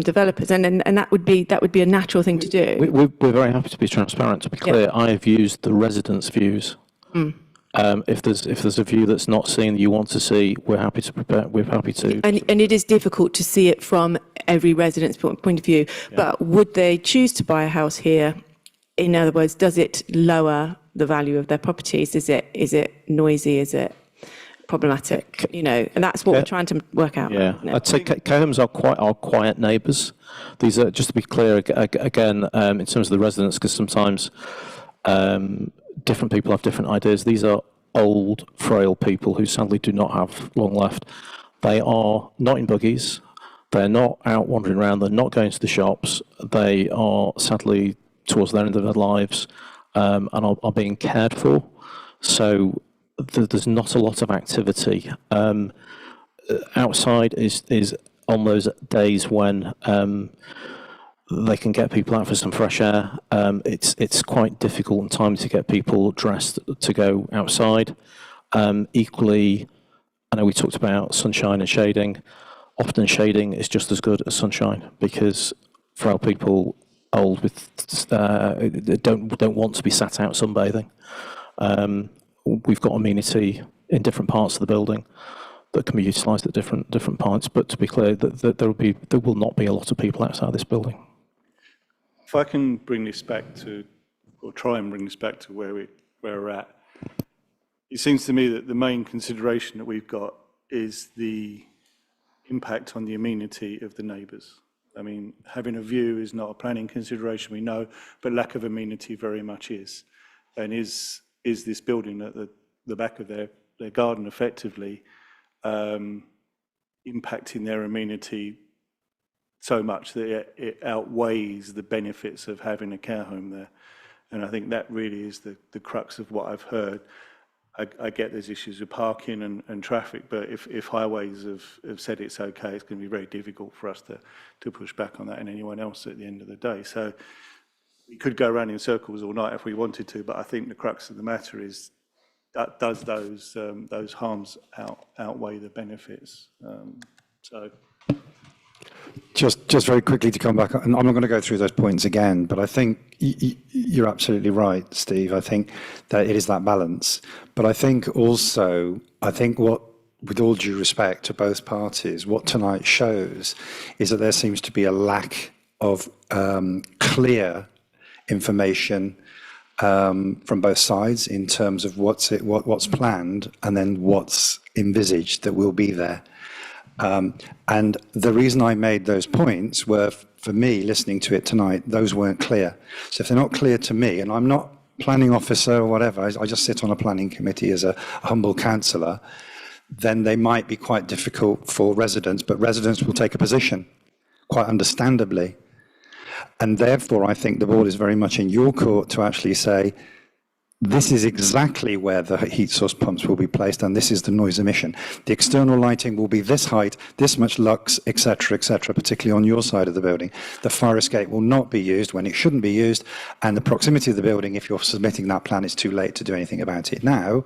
developers, and that would be a natural thing to do. We're very happy to be transparent. To be clear, I have used the residents' views. If there's a view that's not seen that you want to see, we're happy to prepare. We're happy to. And it is difficult to see it from every resident's point of view. Yeah. But would they choose to buy a house here? In other words, does it lower the value of their properties? Is it noisy? Is it problematic? And that's what we're trying to work out. Yeah, I'd say K-homes are quiet neighbours. These are, just to be clear again, in terms of the residents, because sometimes different people have different ideas. These are old, frail people who sadly do not have long left. They are not in buggies. They're not out wandering around. They're not going to the shops. They are sadly towards the end of their lives and are being cared for. So there's not a lot of activity. Outside is on those days when they can get people out for some fresh air. It's quite difficult and time to get people dressed to go outside. Equally, I know we talked about sunshine and shading. Often shading is just as good as sunshine because frail people, old with don't want to be sat out sunbathing. We've got amenity in different parts of the building that can be utilised at different points. But to be clear, that there will not be a lot of people outside this building. If I can bring this back to, or try and bring this back to where we're at, it seems to me that the main consideration that we've got is the impact on the amenity of the neighbours. I mean, having a view is not a planning consideration, we know, but lack of amenity very much is. And is this building at the back of their garden effectively impacting their amenity so much that it outweighs the benefits of having a care home there? And I think that really is the crux of what I've heard. I get there's issues with parking and traffic, but if highways have said it's okay, it's going to be very difficult for us to push back on that and anyone else at the end of the day. So we could go around in circles all night if we wanted to, but I think the crux of the matter is that does those harms outweigh the benefits? Just very quickly to come back, and I'm not going to go through those points again, but I think you're absolutely right, Steve. I think that it is that balance. But I think also, what, with all due respect to both parties, what tonight shows is that there seems to be a lack of clear information from both sides in terms of what's planned and then what's envisaged that will be there. And the reason I made those points were, for me, listening to it tonight, those weren't clear. So if they're not clear to me, and I'm not planning officer or whatever, I just sit on a planning committee as a humble councillor, then they might be quite difficult for residents, but residents will take a position, quite understandably. And therefore, I think the ball is very much in your court to actually say, this is exactly where the heat source pumps will be placed, and this is the noise emission. The external lighting will be this height, this much lux, etc., particularly on your side of the building. The fire escape will not be used when it shouldn't be used, and the proximity of the building, if you're submitting that plan, it's too late to do anything about it now.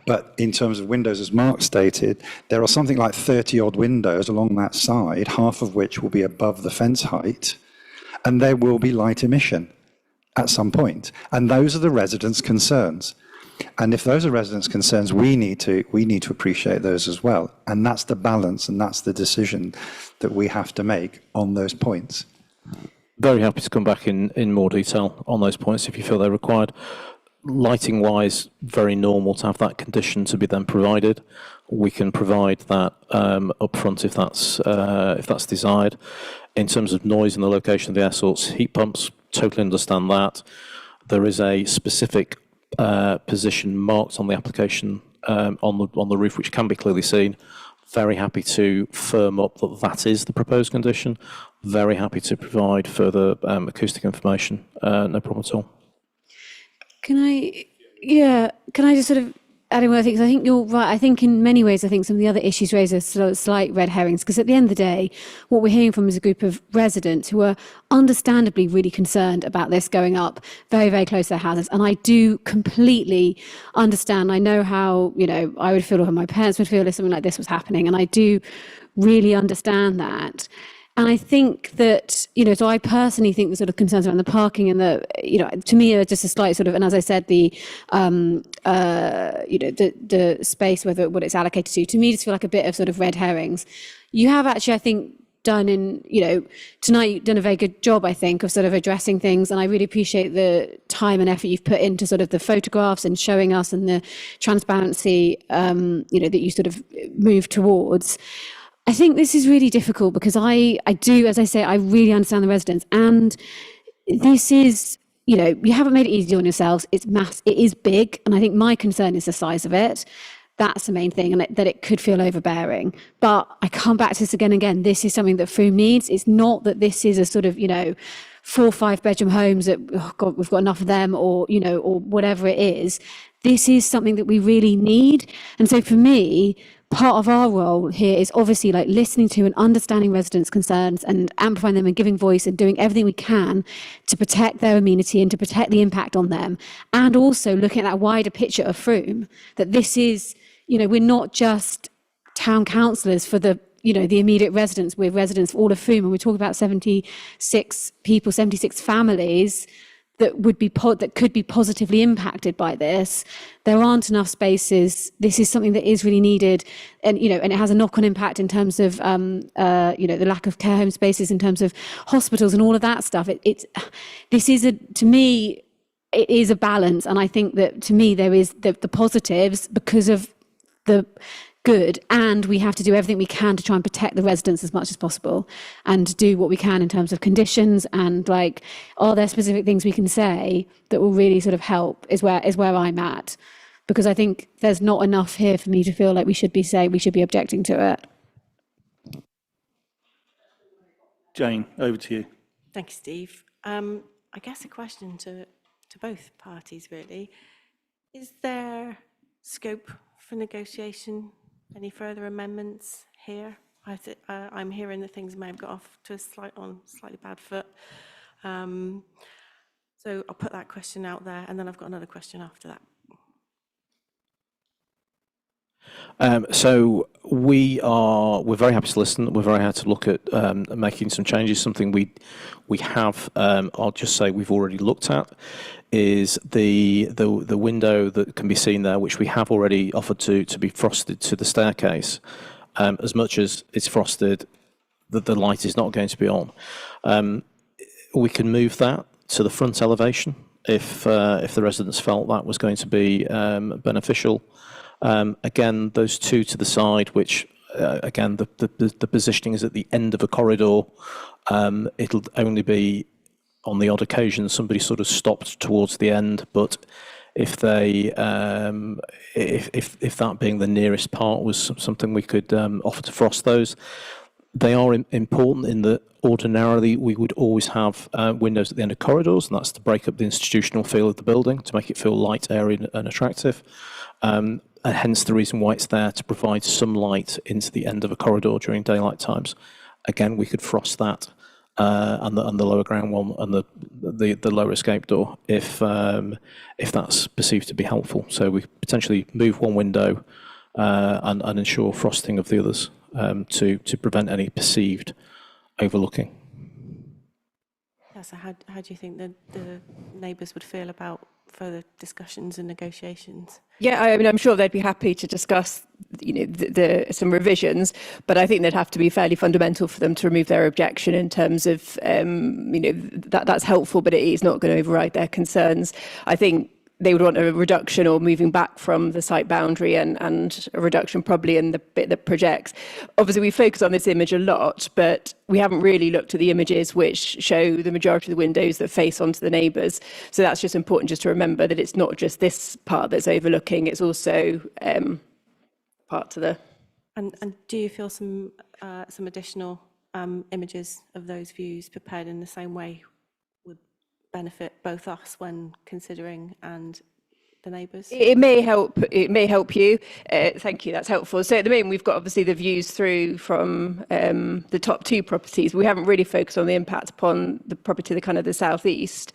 But in terms of windows, as Mark stated, there are something like 30 odd windows along that side, half of which will be above the fence height, and there will be light emission at some point. And those are the residents' concerns. And if those are residents' concerns, we need to appreciate those as well. And that's the balance and that's the decision that we have to make on those points. Very happy to come back in more detail on those points if you feel they're required. Lighting wise, very normal to have that condition to be then provided. We can provide that up front if that's desired. In terms of noise and the location of the air source heat pumps, totally understand that. There is a specific position marked on the application on the roof, which can be clearly seen. Very happy to firm up that that is the proposed condition. Very happy to provide further acoustic information. No problem at all. Can I just sort of add in what I think? 'Cause I think you're right. I think in many ways, I think some of the other issues raised are sort of slight red herrings, because at the end of the day, what we're hearing from is a group of residents who are understandably really concerned about this going up very, very close to their houses. And I do completely understand. I know how, I would feel or how my parents would feel if something like this was happening. And I do really understand that. And I think that, so I personally think the sort of concerns around the parking and to me are just a slight sort of, and as I said, the space, what it's allocated to me just feel like a bit of sort of red herrings. You have actually, I think, tonight you've done a very good job, I think, of sort of addressing things. And I really appreciate the time and effort you've put into sort of the photographs and showing us and the transparency, that you sort of move towards. I think this is really difficult because I do, as I say, I really understand the residents. And this is, you haven't made it easy on yourselves. It is big. And I think my concern is the size of it. That's the main thing, and that it could feel overbearing. But I come back to this again and again. This is something that Frome needs. It's not that this is a sort of, 4 or 5 bedroom homes that, oh God, we've got enough of them, or, or whatever it is. This is something that we really need. And so for me, part of our role here is obviously like listening to and understanding residents' concerns and amplifying them and giving voice and doing everything we can to protect their amenity and to protect the impact on them. And also looking at that wider picture of Frome, that this is, we're not just town councillors for the immediate residents. We're residents for all of Frome, and we're talking about 76 people, 76 families that could be positively impacted by this. There aren't enough spaces. This is something that is really needed, and and it has a knock-on impact in terms of the lack of care home spaces, in terms of hospitals and all of that stuff. To me, it is a balance, and I think that to me there is the positives because of the good, and we have to do everything we can to try and protect the residents as much as possible, and do what we can in terms of conditions, and are there specific things we can say that will really sort of help is where I'm at, because I think there's not enough here for me to feel like we should be objecting to it. Jane, over to you. Thank you, Steve. I guess a question to both parties, really. Is there scope for negotiation? Any further amendments here? I'm hearing that things may have got off to a slightly bad foot. So I'll put that question out there, and then I've got another question after that. So we're very happy to listen. We're very happy to look at making some changes. Something we have, I'll just say we've already looked at, is the window that can be seen there, which we have already offered to be frosted to the staircase. As much as it's frosted, the light is not going to be on. We can move that to the front elevation if the residents felt that was going to be beneficial. Again, those two to the side, which again the positioning is at the end of a corridor. It'll only be on the odd occasion somebody sort of stopped towards the end, but if they if that being the nearest part was something we could offer to frost those. They are important in that ordinarily we would always have windows at the end of corridors, and that's to break up the institutional feel of the building, to make it feel light, airy and attractive. And hence the reason why it's there, to provide some light into the end of a corridor during daylight times. Again, we could frost that and the lower ground one and the lower escape door if that's perceived to be helpful. So we potentially move one window and ensure frosting of the others to prevent any perceived overlooking. Yeah, so how do you think the neighbours would feel about further discussions and negotiations? Yeah, I mean, I'm sure they'd be happy to discuss, some revisions, but I think they'd have to be fairly fundamental for them to remove their objection in terms of, that's helpful, but it is not going to override their concerns. I think they would want a reduction or moving back from the site boundary and a reduction probably in the bit that projects. Obviously, we focus on this image a lot, but we haven't really looked at the images which show the majority of the windows that face onto the neighbours. So that's just important just to remember that it's not just this part that's overlooking, it's also part to the... And do you feel some additional images of those views prepared in the same way would benefit both us when considering and the neighbours? It may help. It may help you. Thank you. That's helpful. So at the moment, we've got obviously the views through from the top two properties. We haven't really focused on the impact upon the property, the kind of the southeast,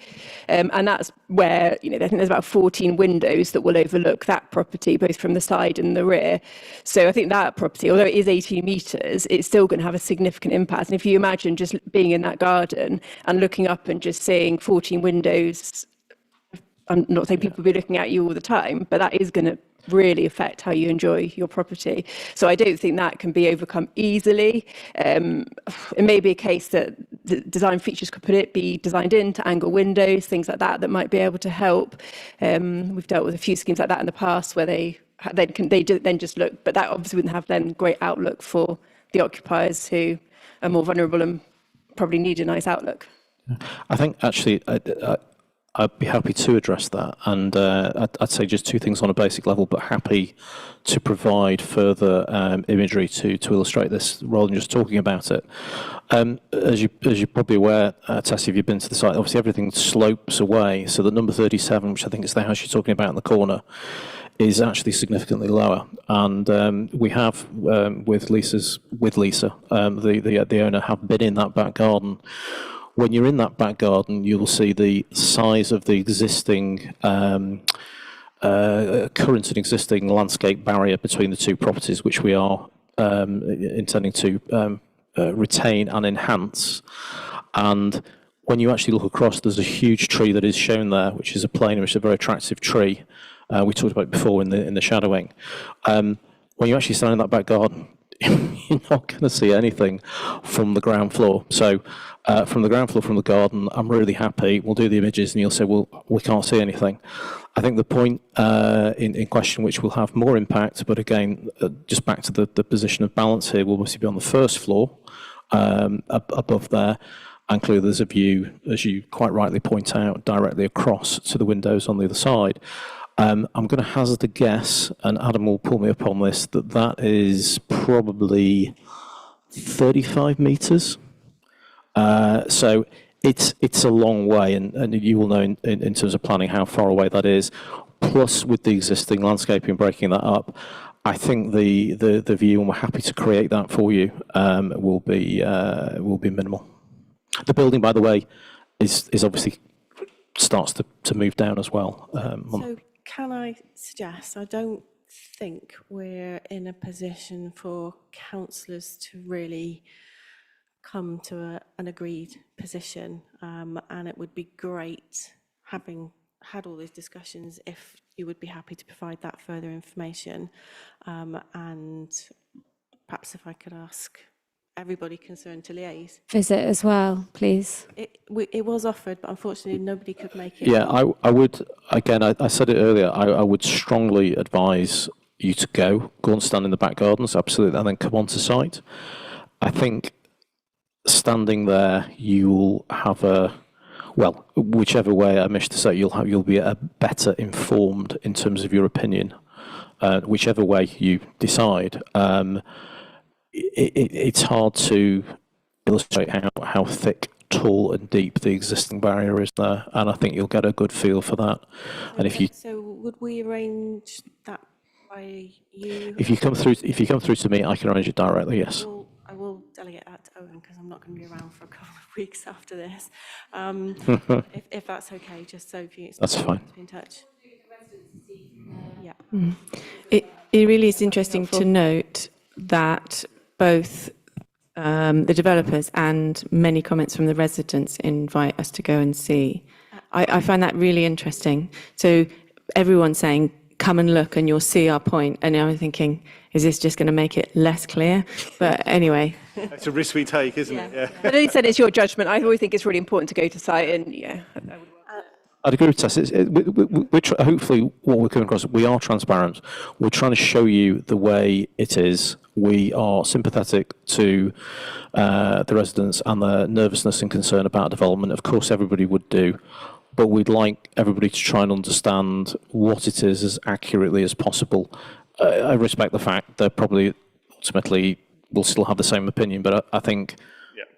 and that's where I think there's about 14 windows that will overlook that property, both from the side and the rear. So I think that property, although it is 18 metres, it's still going to have a significant impact. And if you imagine just being in that garden and looking up and just seeing 14 windows. I'm not saying people will be looking at you all the time, but that is going to really affect how you enjoy your property. So I don't think that can be overcome easily. It may be a case that the design features could be designed into angle windows, things like that might be able to help. We've dealt with a few schemes like that in the past where they then just look, but that obviously wouldn't have then great outlook for the occupiers who are more vulnerable and probably need a nice outlook. I think actually I'd be happy to address that, and I'd say just two things on a basic level, but happy to provide further imagery to illustrate this rather than just talking about it. As you're probably aware, Tessie, if you've been to the site, obviously everything slopes away, so that number 37, which I think is the house you're talking about in the corner, is actually significantly lower. And we have, with Lisa, the owner, have been in that back garden. When you're in that back garden, you will see the size of the existing current and existing landscape barrier between the two properties, which we are intending to retain and enhance. And when you actually look across, there's a huge tree that is shown there, which is a plane, which is a very attractive tree. We talked about it before in the shadowing. When you actually stand in that back garden, you're not going to see anything from the ground floor. So from the ground floor, from the garden, I'm really happy. We'll do the images and you'll say, well, we can't see anything. I think the point in question, which will have more impact, but again, just back to the position of balance here, will obviously be on the first floor above there. And clearly there's a view, as you quite rightly point out, directly across to the windows on the other side. I'm going to hazard a guess, and Adam will pull me up on this, that is probably 35 metres. So it's a long way, and you will know in terms of planning how far away that is. Plus, with the existing landscaping breaking that up, I think the view, and we're happy to create that for you, will be minimal. The building, by the way, is obviously starts to move down as well. So can I suggest, I don't think we're in a position for councillors to really come to an agreed position, and it would be great, having had all these discussions, if you would be happy to provide that further information, and perhaps if I could ask everybody concerned to liaise. Visit as well, please. It was offered, but unfortunately nobody could make it. Yeah, I would, again, I said it earlier, I would strongly advise you to go and stand in the back gardens, absolutely, and then come onto site. I think standing there, you'll have whichever way I wish to say, you'll be a better informed in terms of your opinion, whichever way you decide. It's hard to illustrate how thick, tall and deep the existing barrier is there, and I think you'll get a good feel for that. And So would we arrange that by you? If you come through to me, I can arrange it directly, yes. I will delegate that to Owen, because I'm not going to be around for a couple of weeks after this. If that's okay, just so if you That's fine. to be in touch. Yeah. It really is interesting to note that both the developers and many comments from the residents invite us to go and see. I find that really interesting. So everyone's saying, come and look and you'll see our point. And I'm thinking, is this just going to make it less clear? But anyway. It's a risk we take, isn't it? Yeah. But as you said, it's your judgment. I always think it's really important to go to site and I'd agree with Tess. Hopefully, what we're coming across, we are transparent. We're trying to show you the way it is. We are sympathetic to the residents and their nervousness and concern about development. Of course, everybody would do. But we'd like everybody to try and understand what it is as accurately as possible. I respect the fact that probably ultimately we'll still have the same opinion, but I think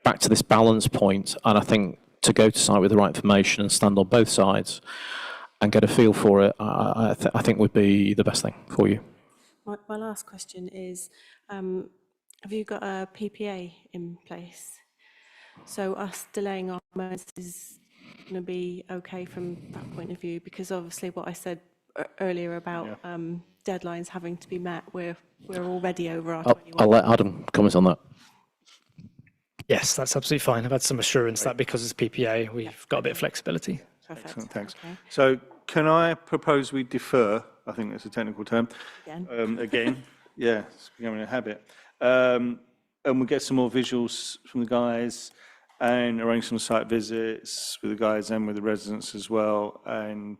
back to this balance point, and I think to go to site with the right information and stand on both sides and get a feel for it, I think would be the best thing for you. My last question is, have you got a PPA in place? So us delaying our comments is going to be okay from that point of view, because obviously what I said earlier about deadlines having to be met, we're already over our 21. I'll let Adam comment on that. Yes, that's absolutely fine. I've had some assurance that because it's PPA, we've got a bit of flexibility. Perfect. Excellent, thanks. Okay. So can I propose we defer? I think that's a technical term. Again, yeah, it's becoming a habit. And we'll get some more visuals from the guys and arrange some site visits with the guys and with the residents as well, and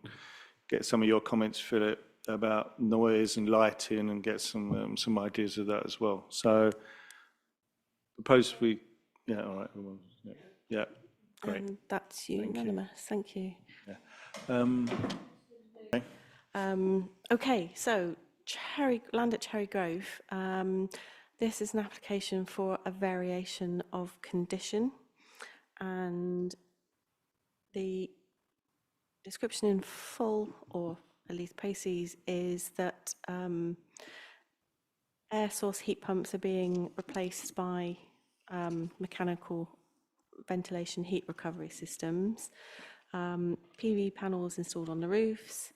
get some of your comments, Philip, about noise and lighting, and get some ideas of that as well. So propose we, yeah, all right, yeah, great. And that's unanimous. Thank you. Okay, so land at Cherry Grove. This is an application for a variation of condition, and the description in full, or at least Pacey's, is that air source heat pumps are being replaced by mechanical ventilation heat recovery systems, PV panels installed on the roofs,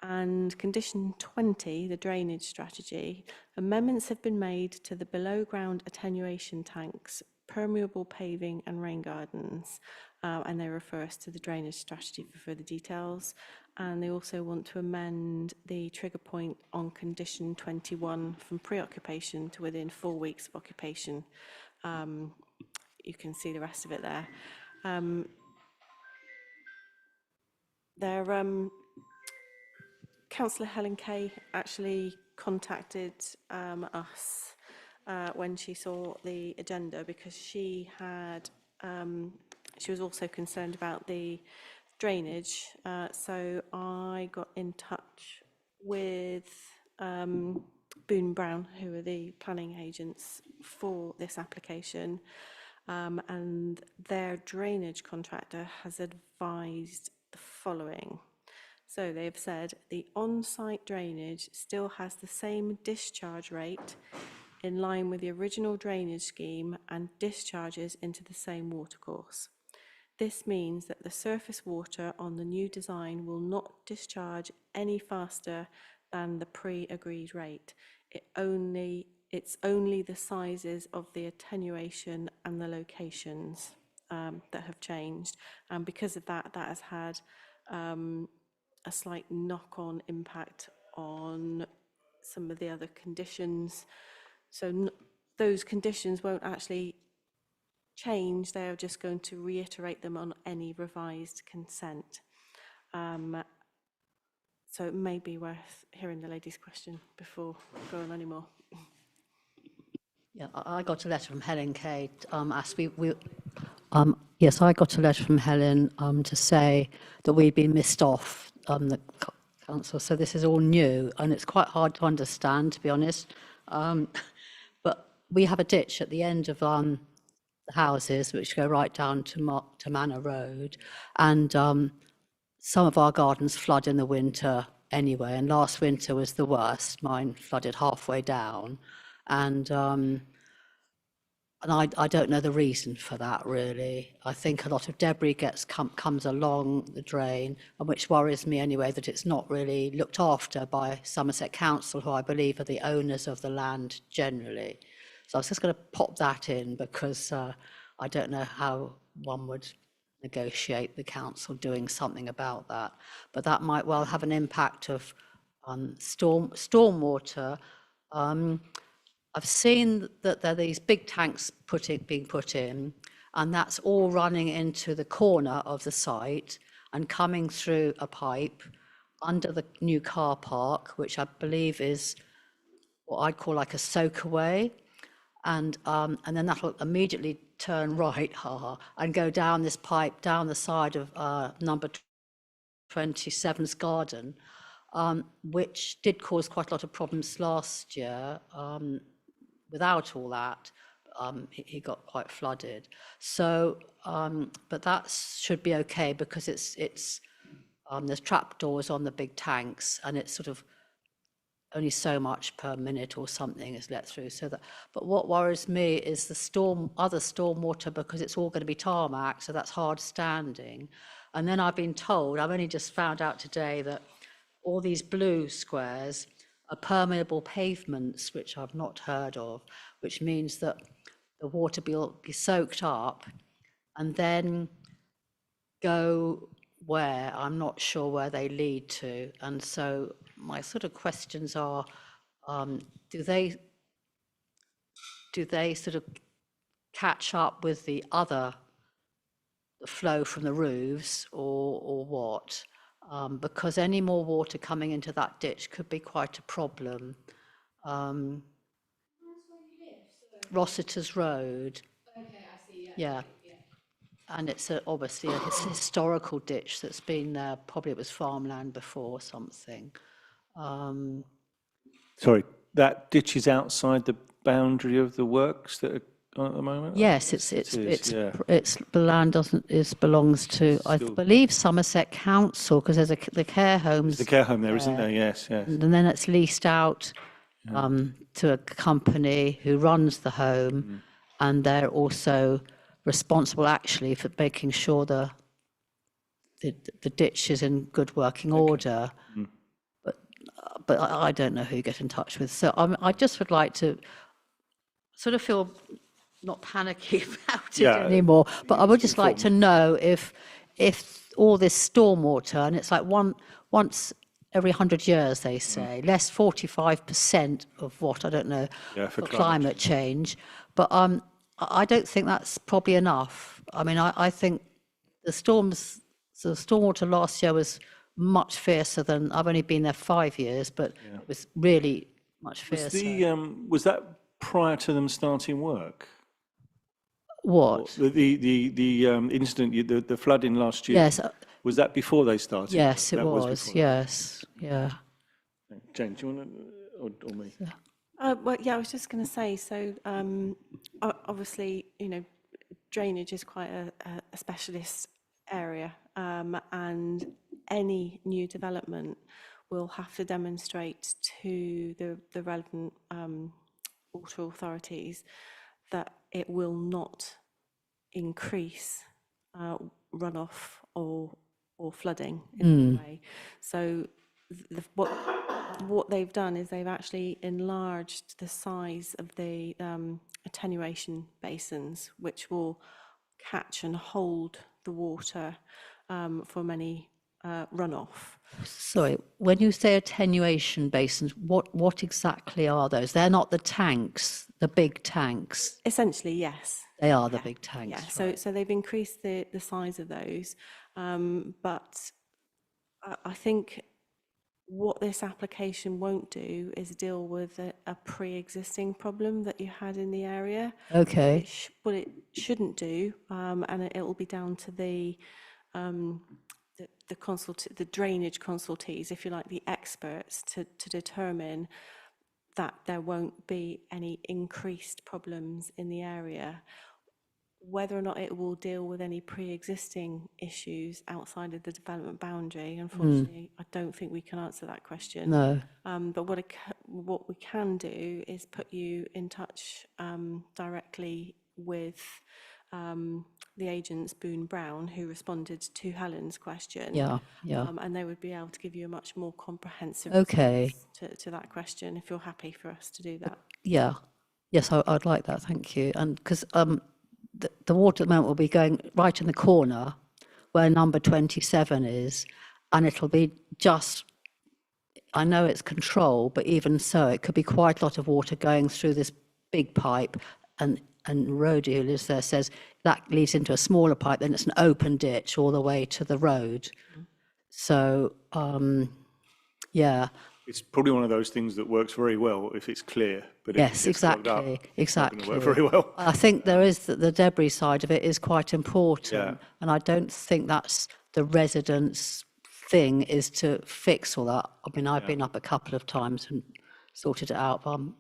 and condition 20, the drainage strategy, amendments have been made to the below ground attenuation tanks, permeable paving and rain gardens, and they refer us to the drainage strategy for further details. And they also want to amend the trigger point on condition 21 from pre-occupation to within 4 weeks of occupation. You can see the rest of it there. Councillor Helen Kay actually contacted us when she saw the agenda, because she was also concerned about the drainage. So I got in touch with Boone Brown, who are the planning agents for this application, and their drainage contractor has advised the following. So they've said the on-site drainage still has the same discharge rate in line with the original drainage scheme and discharges into the same watercourse. This means that the surface water on the new design will not discharge any faster than the pre-agreed rate. It's only the sizes of the attenuation and the locations that have changed. And because of that, that has had a slight knock-on impact on some of the other conditions. So those conditions won't actually change, they are just going to reiterate them on any revised consent. So it may be worth hearing the lady's question before going any more. Yeah, I got a letter from Helen Kay. Yes, I got a letter from Helen to say that we'd been missed off the council. So this is all new, and it's quite hard to understand, to be honest. But we have a ditch at the end of the houses, which go right down to Manor Road, and some of our gardens flood in the winter anyway. And last winter was the worst. Mine flooded halfway down, and And I don't know the reason for that, really. I think a lot of debris comes along the drain, and which worries me anyway, that it's not really looked after by Somerset Council, who I believe are the owners of the land generally. So I was just going to pop that in because I don't know how one would negotiate the council doing something about that. But that might well have an impact of stormwater. I've seen that there are these big tanks being put in, and that's all running into the corner of the site and coming through a pipe under the new car park, which I believe is what I'd call like a soakaway. And then that'll immediately turn right, and go down this pipe down the side of number 27's garden, which did cause quite a lot of problems last year. Without all that, he got quite flooded. So, but that should be okay because it's there's trapdoors on the big tanks, and it's sort of only so much per minute or something is let through. So that, but what worries me is the other stormwater, because it's all going to be tarmac, so that's hard standing. And then I've been told, I've only just found out today, that all these blue squares are permeable pavements, which I've not heard of, which means that the water will be soaked up and then go where, I'm not sure where they lead to. And so my sort of questions are, do they sort of catch up with the flow from the roofs, or what? Because any more water coming into that ditch could be quite a problem. Rossiter's Road. Okay, I see. Yeah. And it's obviously a historical ditch that's been there. Probably it was farmland before or something. Sorry, that ditch is outside the boundary of the works that are on at the moment? Yes, it's the land belongs to, I believe, Somerset Council, because there's the care homes. There's the care home there, isn't there? Yes, yes. And then it's leased out to a company who runs the home, and they're also responsible actually for making sure the ditch is in good working order. But I don't know who you get in touch with. So I just would like to sort of feel not panicky about it anymore. But I would just like to know if all this stormwater, and it's like once every 100 years, they say, less 45% of what, I don't know, for climate change. But I don't think that's probably enough. I mean, I think the stormwater last year was much fiercer than, I've only been there 5 years, but it was really much fiercer. Was that prior to them starting work? What? The incident, the flooding last year? Yes. Was that before they started? Yes, it was. Yes, yeah. Jane, do you want to, or me? Well, yeah, I was just going to say, so obviously, drainage is quite a specialist area, and any new development will have to demonstrate to the relevant water authorities that it will not increase runoff or flooding in any way. So what they've done is they've actually enlarged the size of the attenuation basins, which will catch and hold the water from any runoff. Sorry, when you say attenuation basins, what exactly are those? They're not the tanks, the big tanks. Essentially, yes. They are the big tanks. Yeah, right. so they've increased the size of those, but I think what this application won't do is deal with a pre-existing problem that you had in the area. Okay. What it shouldn't do, and it will be down to the drainage consultees, if you like, the experts, to determine that there won't be any increased problems in the area. Whether or not it will deal with any pre-existing issues outside of the development boundary, unfortunately, I don't think we can answer that question. No. But what we can do is put you in touch directly with the agents, Boone Brown, who responded to Helen's question. Yeah, yeah. And they would be able to give you a much more comprehensive Okay. response to that question, if you're happy for us to do that. Yeah. Yes, I'd like that. Thank you. And because the water at the moment will be going right in the corner where number 27 is, and it'll be just, I know it's controlled, but even so, it could be quite a lot of water going through this big pipe, and Rhodey, who lives there, says that leads into a smaller pipe, then it's an open ditch all the way to the road. So, yeah. It's probably one of those things that works very well if it's clear, but if Yes, it gets plugged up, exactly, it's not going exactly. to work very well. I think there is the debris side of it is quite important, Yeah. and I don't think that's the residents' thing is to fix all that. I mean, I've been up a couple of times and sorted it out, but I'm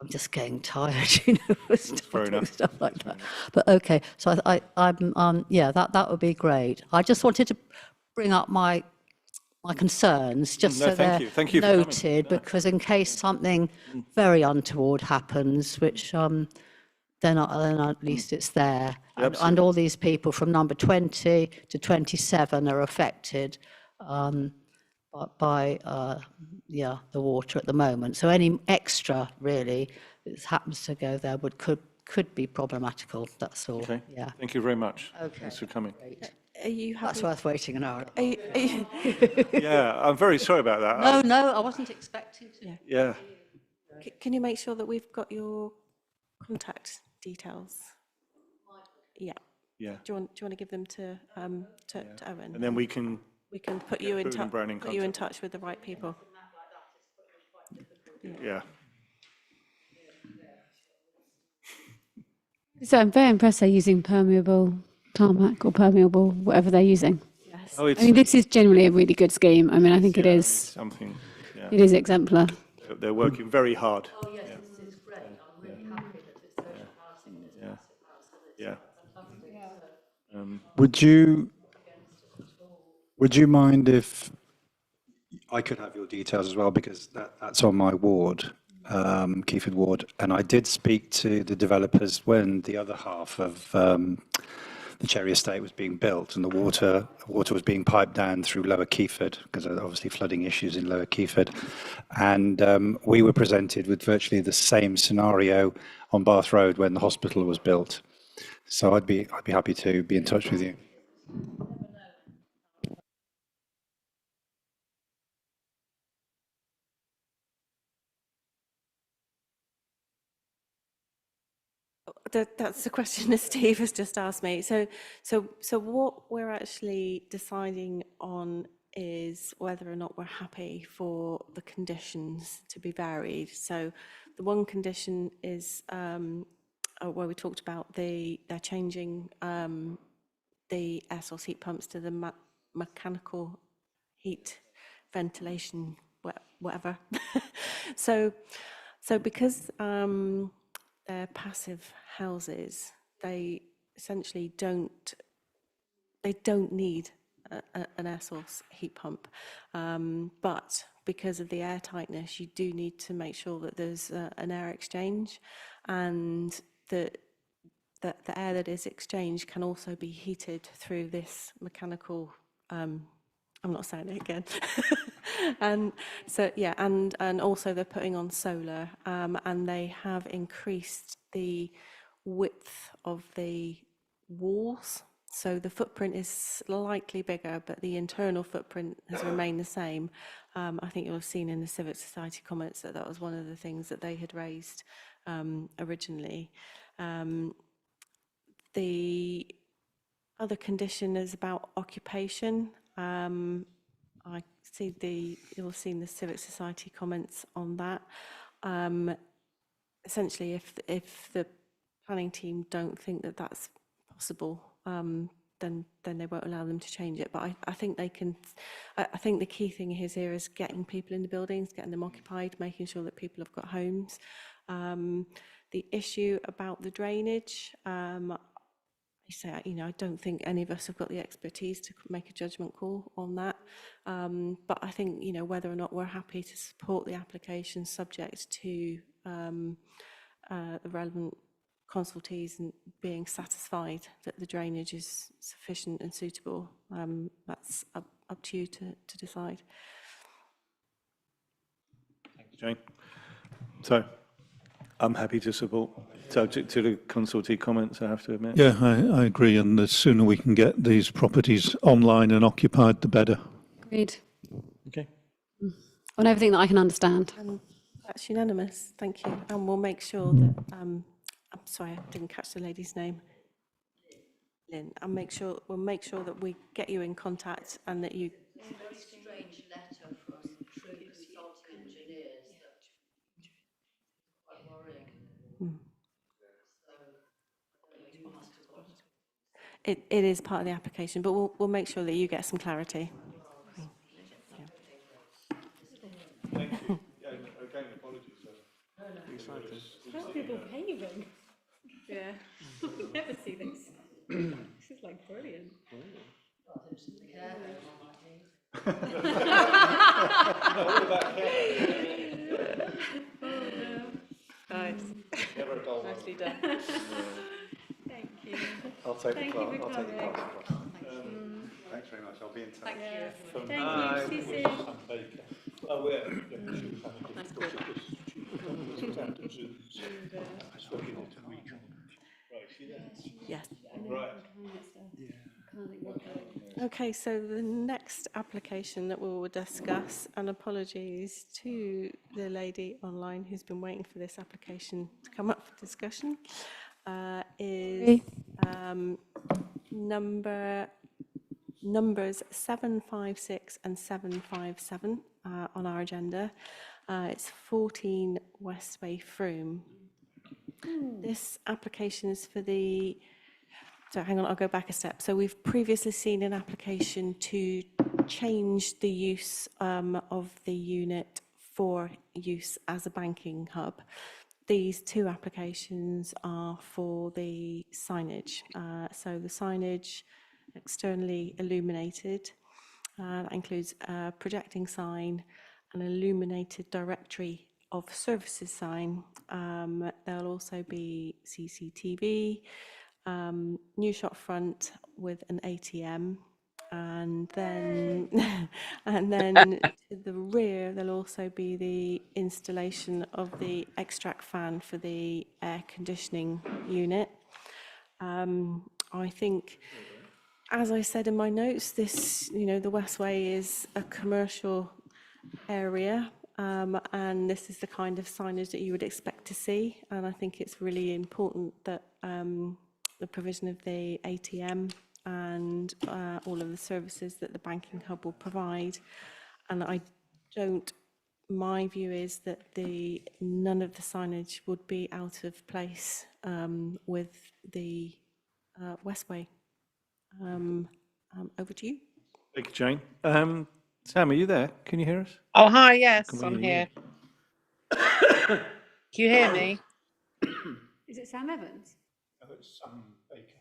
just getting tired, you know, with fair doing enough. stuff like that. But okay, so I'm yeah, that would be great. I just wanted to bring up my concerns, just No, so thank they're you. Thank you for coming. noted, No. because in case something very untoward happens, which then at least it's there. And absolutely. all these people from number 20 to 27 are affected by yeah, the water at the moment. So any extra really that happens to go there could be problematical. That's all. Okay. Yeah. Thank you very much. Okay. Thanks for coming. Are you happy? That's worth waiting an hour. Yeah, I'm very sorry about that. No, I wasn't expecting to. Yeah. Can you make sure that we've got your contact details? Yeah. Yeah. Do you want to give them to Owen? And then we can, put you in Boone and Brown in put you in touch with the right people. yeah. So I'm very impressed they're using permeable tarmac or permeable, whatever they're using. Yes. Oh, it's I mean, this is generally a really good scheme. I mean, I think it yeah, is. it's something. Yeah. It is exemplar. They're working very hard. Oh, yes, it's great. I'm really happy that it's social housing. Yeah. Yeah. Would you mind if I could have your details as well, because that's on my ward, Keeford ward, and I did speak to the developers when the other half of the Cherry Estate was being built, and the water was being piped down through Lower Keeford, because there are obviously flooding issues in Lower Keeford, and we were presented with virtually the same scenario on Bath Road when the hospital was built. So I'd be happy to be in touch with you. That's the question that Steve has just asked me. So what we're actually deciding on is whether or not we're happy for the conditions to be varied. So the one condition is where we talked about they're changing the air source heat pumps to the mechanical heat ventilation, whatever. so because they're passive houses, they essentially don't need an air source heat pump, but because of the air tightness, you do need to make sure that there's an air exchange, and the air that is exchanged can also be heated through this mechanical. I'm not saying it again. And so yeah, and also they're putting on solar, and they have increased the width of the walls. So the footprint is slightly bigger, but the internal footprint has remained the same. I think you'll have seen in the Civic Society comments that was one of the things that they had raised originally. The other condition is about occupation. I see you'll have seen the Civic Society comments on that. Essentially, if the planning team don't think that that's possible, then they won't allow them to change it. But I think they can. I think the key thing here is getting people in the buildings, getting them occupied, making sure that people have got homes. The issue about the drainage, I don't think any of us have got the expertise to make a judgment call on that. But I think, whether or not we're happy to support the application subject to the relevant consultees and being satisfied that the drainage is sufficient and suitable. That's up to you to decide. Thanks, Jane. So I'm happy to support, subject to the consultee comments, I have to admit. Yeah, I agree. And the sooner we can get these properties online and occupied, the better. Agreed. Okay. On everything that I can understand. And that's unanimous, thank you. And we'll make sure that, I'm sorry, I didn't catch the lady's name. Lynn, we'll make sure that we get you in contact and that you. It's a very strange letter from Frome consulting engineers that quite worrying. It is part of the application, but we'll make sure that you get some clarity. Thank you. Again, apologies. People paving. Yeah, we never see this. This is like brilliant. Nice. Nicely done. Thank you. I'll take Thank the you class. for I'll take the coming. class. Thanks very much. I'll be in touch. Thank you. Thank Thank you. See you soon. Oh, yeah. Yes. Right. Okay, so the next application that we will discuss, and apologies to the lady online who's been waiting for this application to come up for discussion, is numbers 756 and 757 on our agenda. It's 14 Westway, Frome. This application is for the, so hang on, I'll go back a step. So we've previously seen an application to change the use of the unit for use as a banking hub. These two applications are for the signage. So the signage externally illuminated, that includes a projecting sign, an illuminated directory of services sign. There'll also be CCTV, new shop front with an ATM, and then to the rear there'll also be the installation of the extract fan for the air conditioning unit. I think, as I said in my notes, this, the Westway is a commercial area, and this is the kind of signage that you would expect to see. And I think it's really important that the provision of the ATM and all of the services that the banking hub will provide. And my view is that none of the signage would be out of place with the Westway. Over to you. Thank you, Jane. Sam, are you there? Can you hear us? Oh, hi, yes, Can we I'm hear here. Can you hear me? Is it Sam Evans? Oh, it's Sam Baker.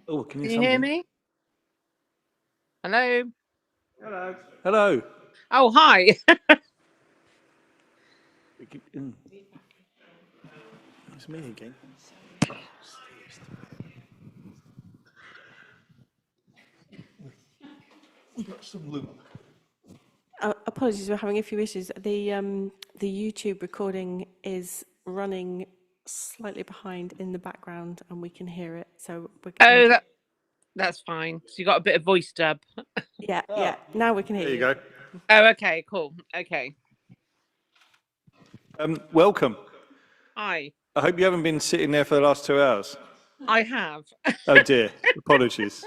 Oh, can Can you hear me? Hello? Hello. Hello. Oh, hi. It's me again. We've got some loop. Apologies, we're having a few issues. The YouTube recording is running slightly behind in the background, and we can hear it. So we're Oh, that's fine. So you got a bit of voice dub. yeah. Now we can hear you. There you go. Oh, okay, cool. Okay. Welcome. Hi. I hope you haven't been sitting there for the last 2 hours. I have. Oh dear. Apologies.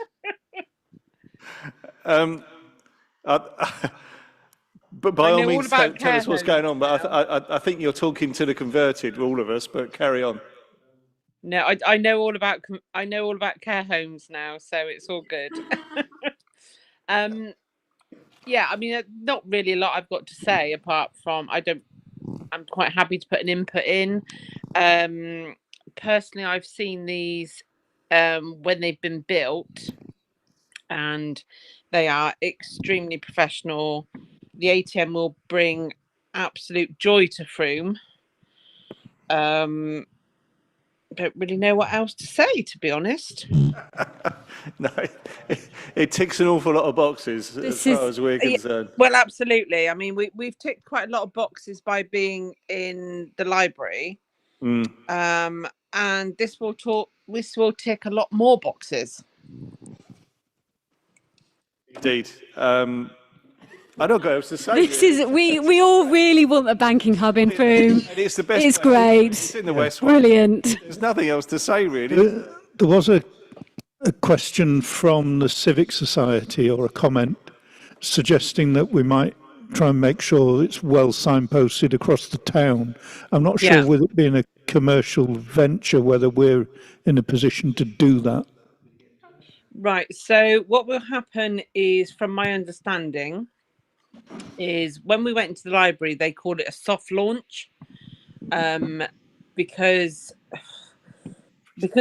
But by all means, tell us what's going on. But I think you're talking to the converted, all of us. But carry on. No, I know all about care homes now, so it's all good. Yeah, I mean, not really a lot I've got to say apart from I'm quite happy to put an input in. Personally, I've seen these when they've been built, and they are extremely professional. The ATM will bring absolute joy to Frome. don't really know what else to say, to be honest. No, it ticks an awful lot of boxes as far as we're Yeah, concerned. well, absolutely. I mean, we've ticked quite a lot of boxes by being in the library, and this will tick a lot more boxes. Indeed. I don't know what else to say. This is we all really want a banking hub in Frome. And it's the best. It's place. great. It's in the West. Brilliant. There's nothing else to say, really. There was a question from the Civic Society or a comment suggesting that we might try and make sure it's well signposted across the town. I'm not sure, with it being a commercial venture, whether we're in a position to do that. Right. So what will happen is, from my understanding, is when we went into the library, they called it a soft launch, because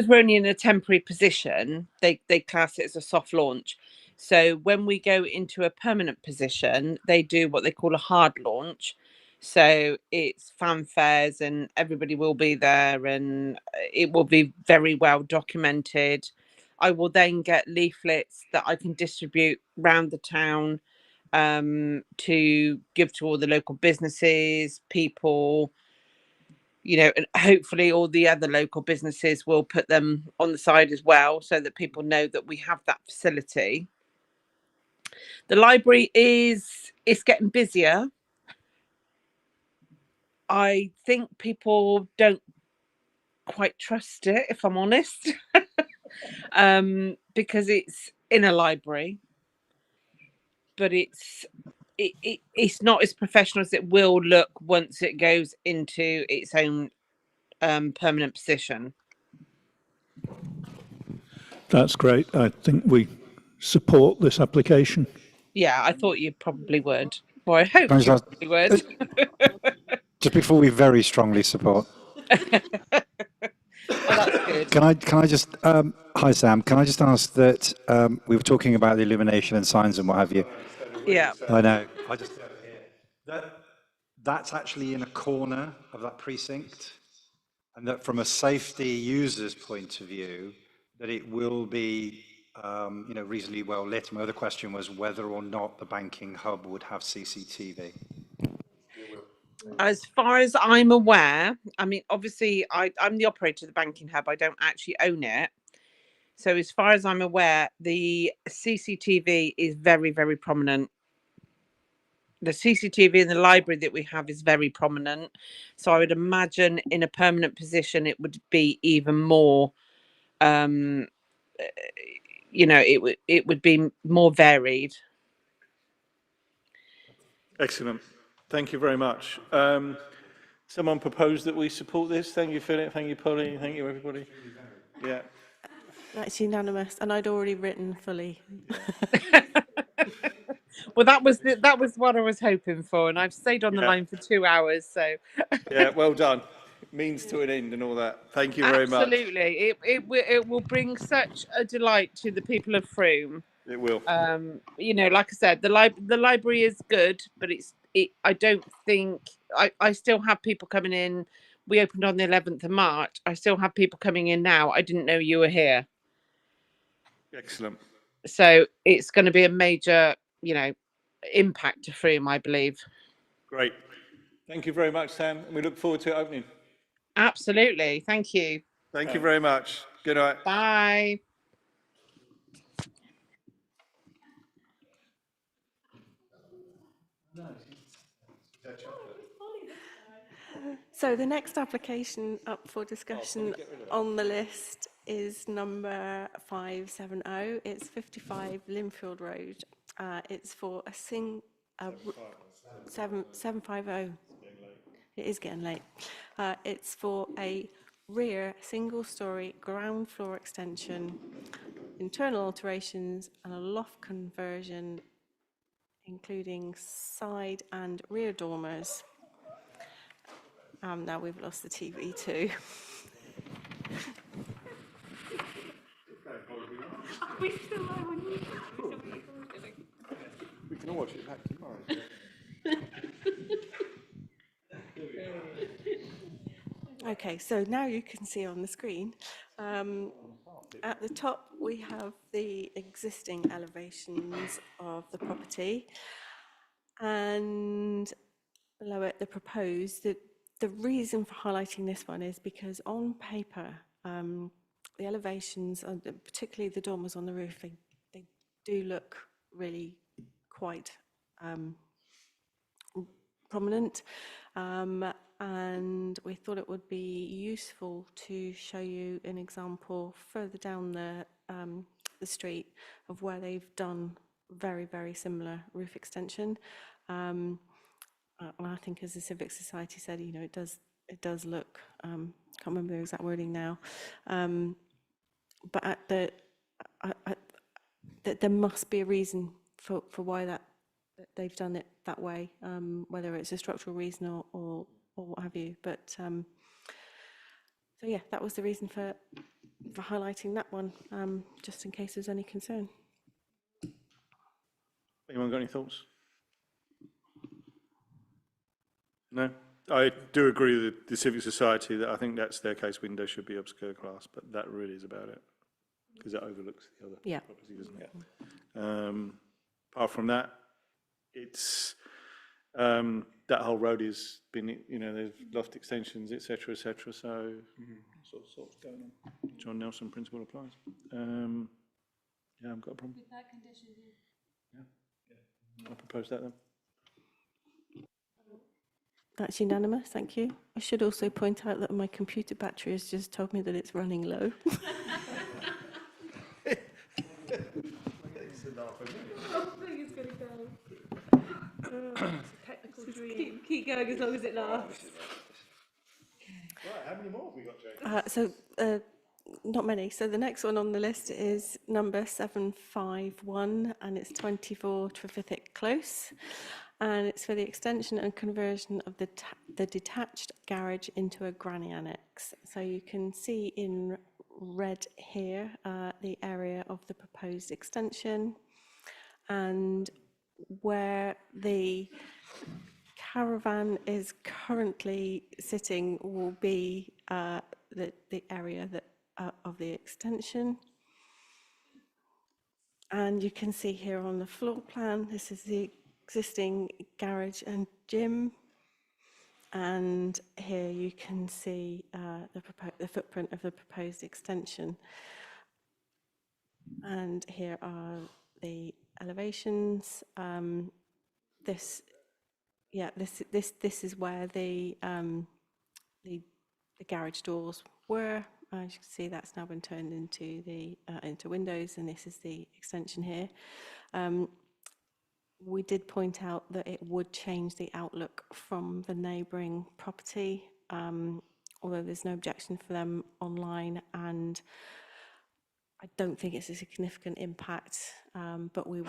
we're only in a temporary position, they class it as a soft launch. So when we go into a permanent position, they do what they call a hard launch. So it's fanfares and everybody will be there and it will be very well documented. I will then get leaflets that I can distribute around the town, to give to all the local businesses, people, and hopefully all the other local businesses will put them on the side as well, so that people know that we have that facility. The library it's getting busier. I think people don't quite trust it, if I'm honest, because it's in a library, but it's not as professional as it will look once it goes into its own permanent position. That's great. I think we support this application. Yeah, I thought you probably would. Well, I hope Can I you just- probably would. Just before we very strongly support, Oh, that's good. can I just, hi Sam, can I just ask that, we were talking about the illumination and signs and what have you. Yeah. I know. I just, that's actually in a corner of that precinct, and that from a safety user's point of view, that it will be, reasonably well lit. My other question was whether or not the banking hub would have CCTV. As far as I'm aware, I mean, obviously, I'm the operator of the banking hub. I don't actually own it. So as far as I'm aware, the CCTV is very, very prominent. The CCTV in the library that we have is very prominent. So I would imagine in a permanent position, it would be even more, it would be more varied. Excellent. Thank you very much. Someone proposed that we support this. Thank you, Philip. Thank you, Polly. Thank you, everybody. Yeah. That's unanimous, and I'd already written fully. Well, that was what I was hoping for, and I've stayed on the line for 2 hours. So Yeah, well done. Means to an end and all that. Thank you very much. absolutely, it will bring such a delight to the people of Frome. It will. Like I said, the library is good, but I don't think I still have people coming in. We opened on the 11th of March. I still have people coming in now. I didn't know you were here. Excellent. So it's going to be a major, impact to Frome, I believe. Great. Thank you very much, Sam. And we look forward to it opening. Absolutely. Thank you. Thank you very much. Good night. Bye. So the next application up for discussion on the list is number 570. It's 55 Linfield Road. It's for a 750. It is getting late. It's for a rear single-story ground floor extension, internal alterations, and a loft conversion, including side and rear dormers. Now we've lost the TV too. We can all watch it back tomorrow. Okay, so now you can see on the screen, at the top, we have the existing elevations of the property, and below it, the proposed. The reason for highlighting this one is because on paper, the elevations, particularly the dormers on the roof, they do look really quite prominent, and we thought it would be useful to show you an example further down the street of where they've done very, very similar roof extension. And I think, as the Civic Society said, you know, it does look, can't remember the exact wording now, but there must be a reason for why that they've done it that way, whether it's a structural reason or what have you. But so yeah, that was the reason for highlighting that one, just in case there's any concern. Anyone got any thoughts? No? I do agree with the Civic Society that I think that staircase window should be obscure glass, but that really is about it, because it overlooks the other property, doesn't it? Apart from that, it's that whole road has been, you know, there's loft extensions, etc., etc. So sort of going on. John Nelson principle applies. Yeah, I've got a problem. With that condition, yeah. I propose that then. That's unanimous, thank you. I should also point out that my computer battery has just told me that it's running low. Keep going as long as it lasts. Right, how many more have we got, Jane? So, not many. So the next one on the list is number 751, and it's 24 Trevithick Close. And it's for the extension and conversion of the detached garage into a granny annex. So you can see in red here the area of the proposed extension, and where the caravan is currently sitting will be the area that of the extension. And you can see here on the floor plan, this is the existing garage and gym, and here you can see the footprint of the proposed extension. And here are the elevations. This is where the garage doors were. As you can see, that's now been turned into into windows, and this is the extension here. We did point out that it would change the outlook from the neighbouring property, although there's no objection for them online, and I don't think it's a significant impact, but we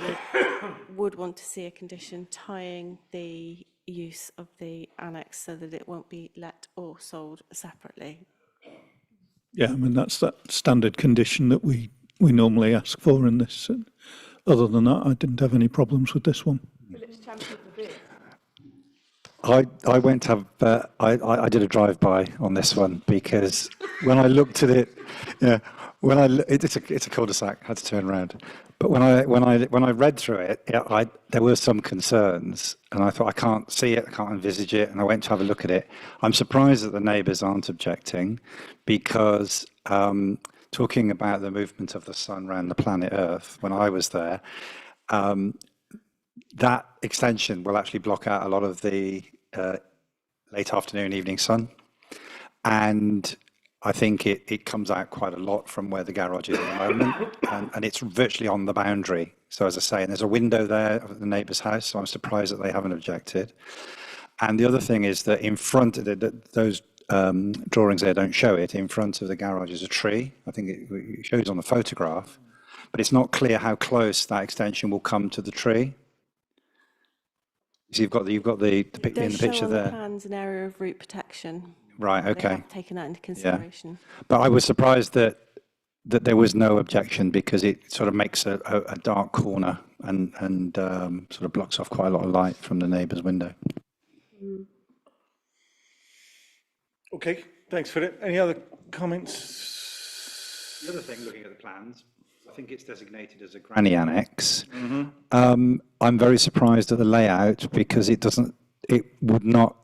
would want to see a condition tying the use of the annex so that it won't be let or sold separately. Yeah, I mean, that's that standard condition that we normally ask for in this. And other than that, I didn't have any problems with this one. I went to have, I did a drive-by on this one because when I looked at it, it's a cul-de-sac, I had to turn around. But when I read through it, there were some concerns, and I thought, I can't see it, I can't envisage it, and I went to have a look at it. I'm surprised that the neighbours aren't objecting, because talking about the movement of the sun around the planet Earth, when I was there, that extension will actually block out a lot of the late afternoon, evening sun, and I think it comes out quite a lot from where the garage is at the moment, and it's virtually on the boundary. So as I say, and there's a window there of the neighbour's house, so I'm surprised that they haven't objected. And the other thing is that in front of those drawings there don't show it, in front of the garage is a tree. I think it shows on the photograph, but it's not clear how close that extension will come to the tree. So you've got the picture in the picture there. The plans an area of root protection. Right, okay. They have taken that into consideration. Yeah. But I was surprised that there was no objection, because it sort of makes a dark corner and sort of blocks off quite a lot of light from the neighbour's window. Okay, Thanks, Philip. Any other comments? The other thing, looking at the plans, I think it's designated as a granny annex. I'm very surprised at the layout because it would not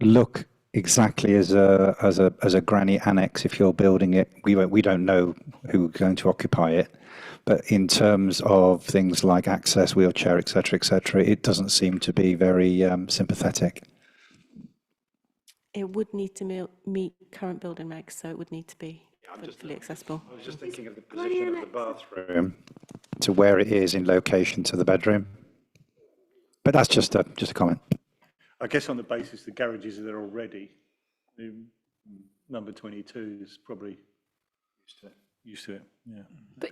look exactly as a granny annex if you're building it. We don't know who's going to occupy it, but in terms of things like access, wheelchair, etc., it doesn't seem to be very sympathetic. It would need to meet current building regs, so it would need to be fully accessible. I was just thinking of the position of the bathroom to where it is in location to the bedroom, but that's just a comment. I guess on the basis the garages are there already, the number 22 is probably used to it. Yeah. But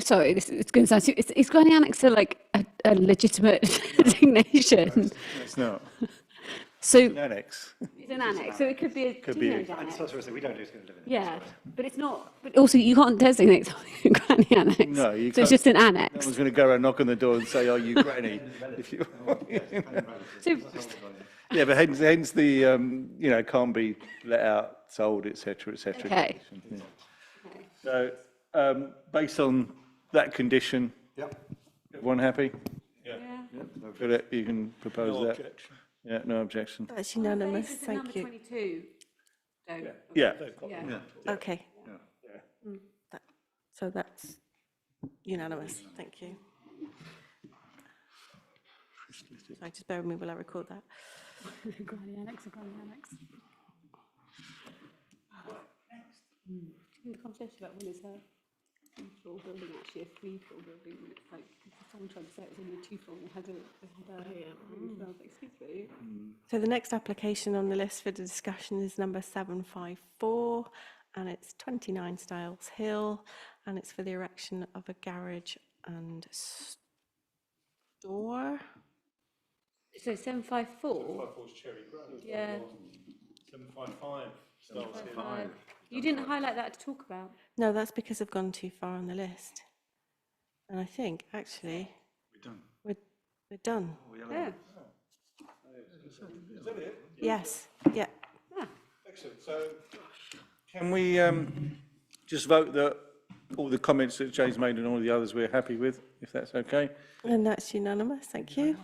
sorry, it's going to sound stupid. Is granny annex like a legitimate designation? It's not. So An annex. it's an annex, so it could be a teenage annex. That's what we don't do. It's going to live in it. Yeah, but it's not. But also, you can't designate something a granny annex. No, you So it's can't. just an No annex. one's going to go around, knock on the door and say, "Are you granny?" If you, So yeah, but hence the can't be let out, sold, etc., etc. Okay. Yeah. So based on that condition, everyone happy? Yeah. Philip, you can propose that. Objection. Yeah, no objection. That's unanimous, thank you. 22. Yeah. Okay. So that's unanimous, thank you. Sorry, just bear with me while I record that. Granny annex, a granny annex. The conversation about when it's a two-floor building, actually a three-floor building, and it's like, someone tried to say it was only a two-floor, and had excuse me. So the next application on the list for the discussion is number 754, and it's 29 Styles Hill, and it's for the erection of a garage and store. So 754? Yeah. 755. You didn't highlight that to talk about. No, that's because I've gone too far on the list. And I think, actually, we're done. Yeah. Yes, yeah. Excellent. So can we just vote that all the comments that Jay's made and all the others we're happy with, if that's okay? And that's unanimous, thank you.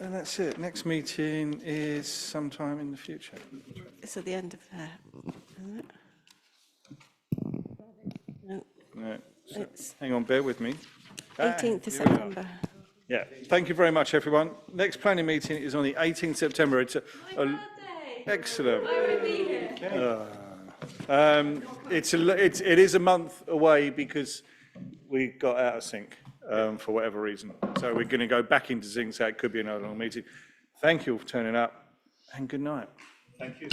And that's it. Next meeting is sometime in the future. It's at the end of there, isn't it? No, No, so it's hang on, bear with me. 18th of Here we are. September. Yeah, thank you very much, everyone. Next planning meeting is on the 18th September. It's excellent. It is a month away because we got out of sync for whatever reason. So we're going to go back into sync, so it could be another long meeting. Thank you for turning up, and good night. Thank you.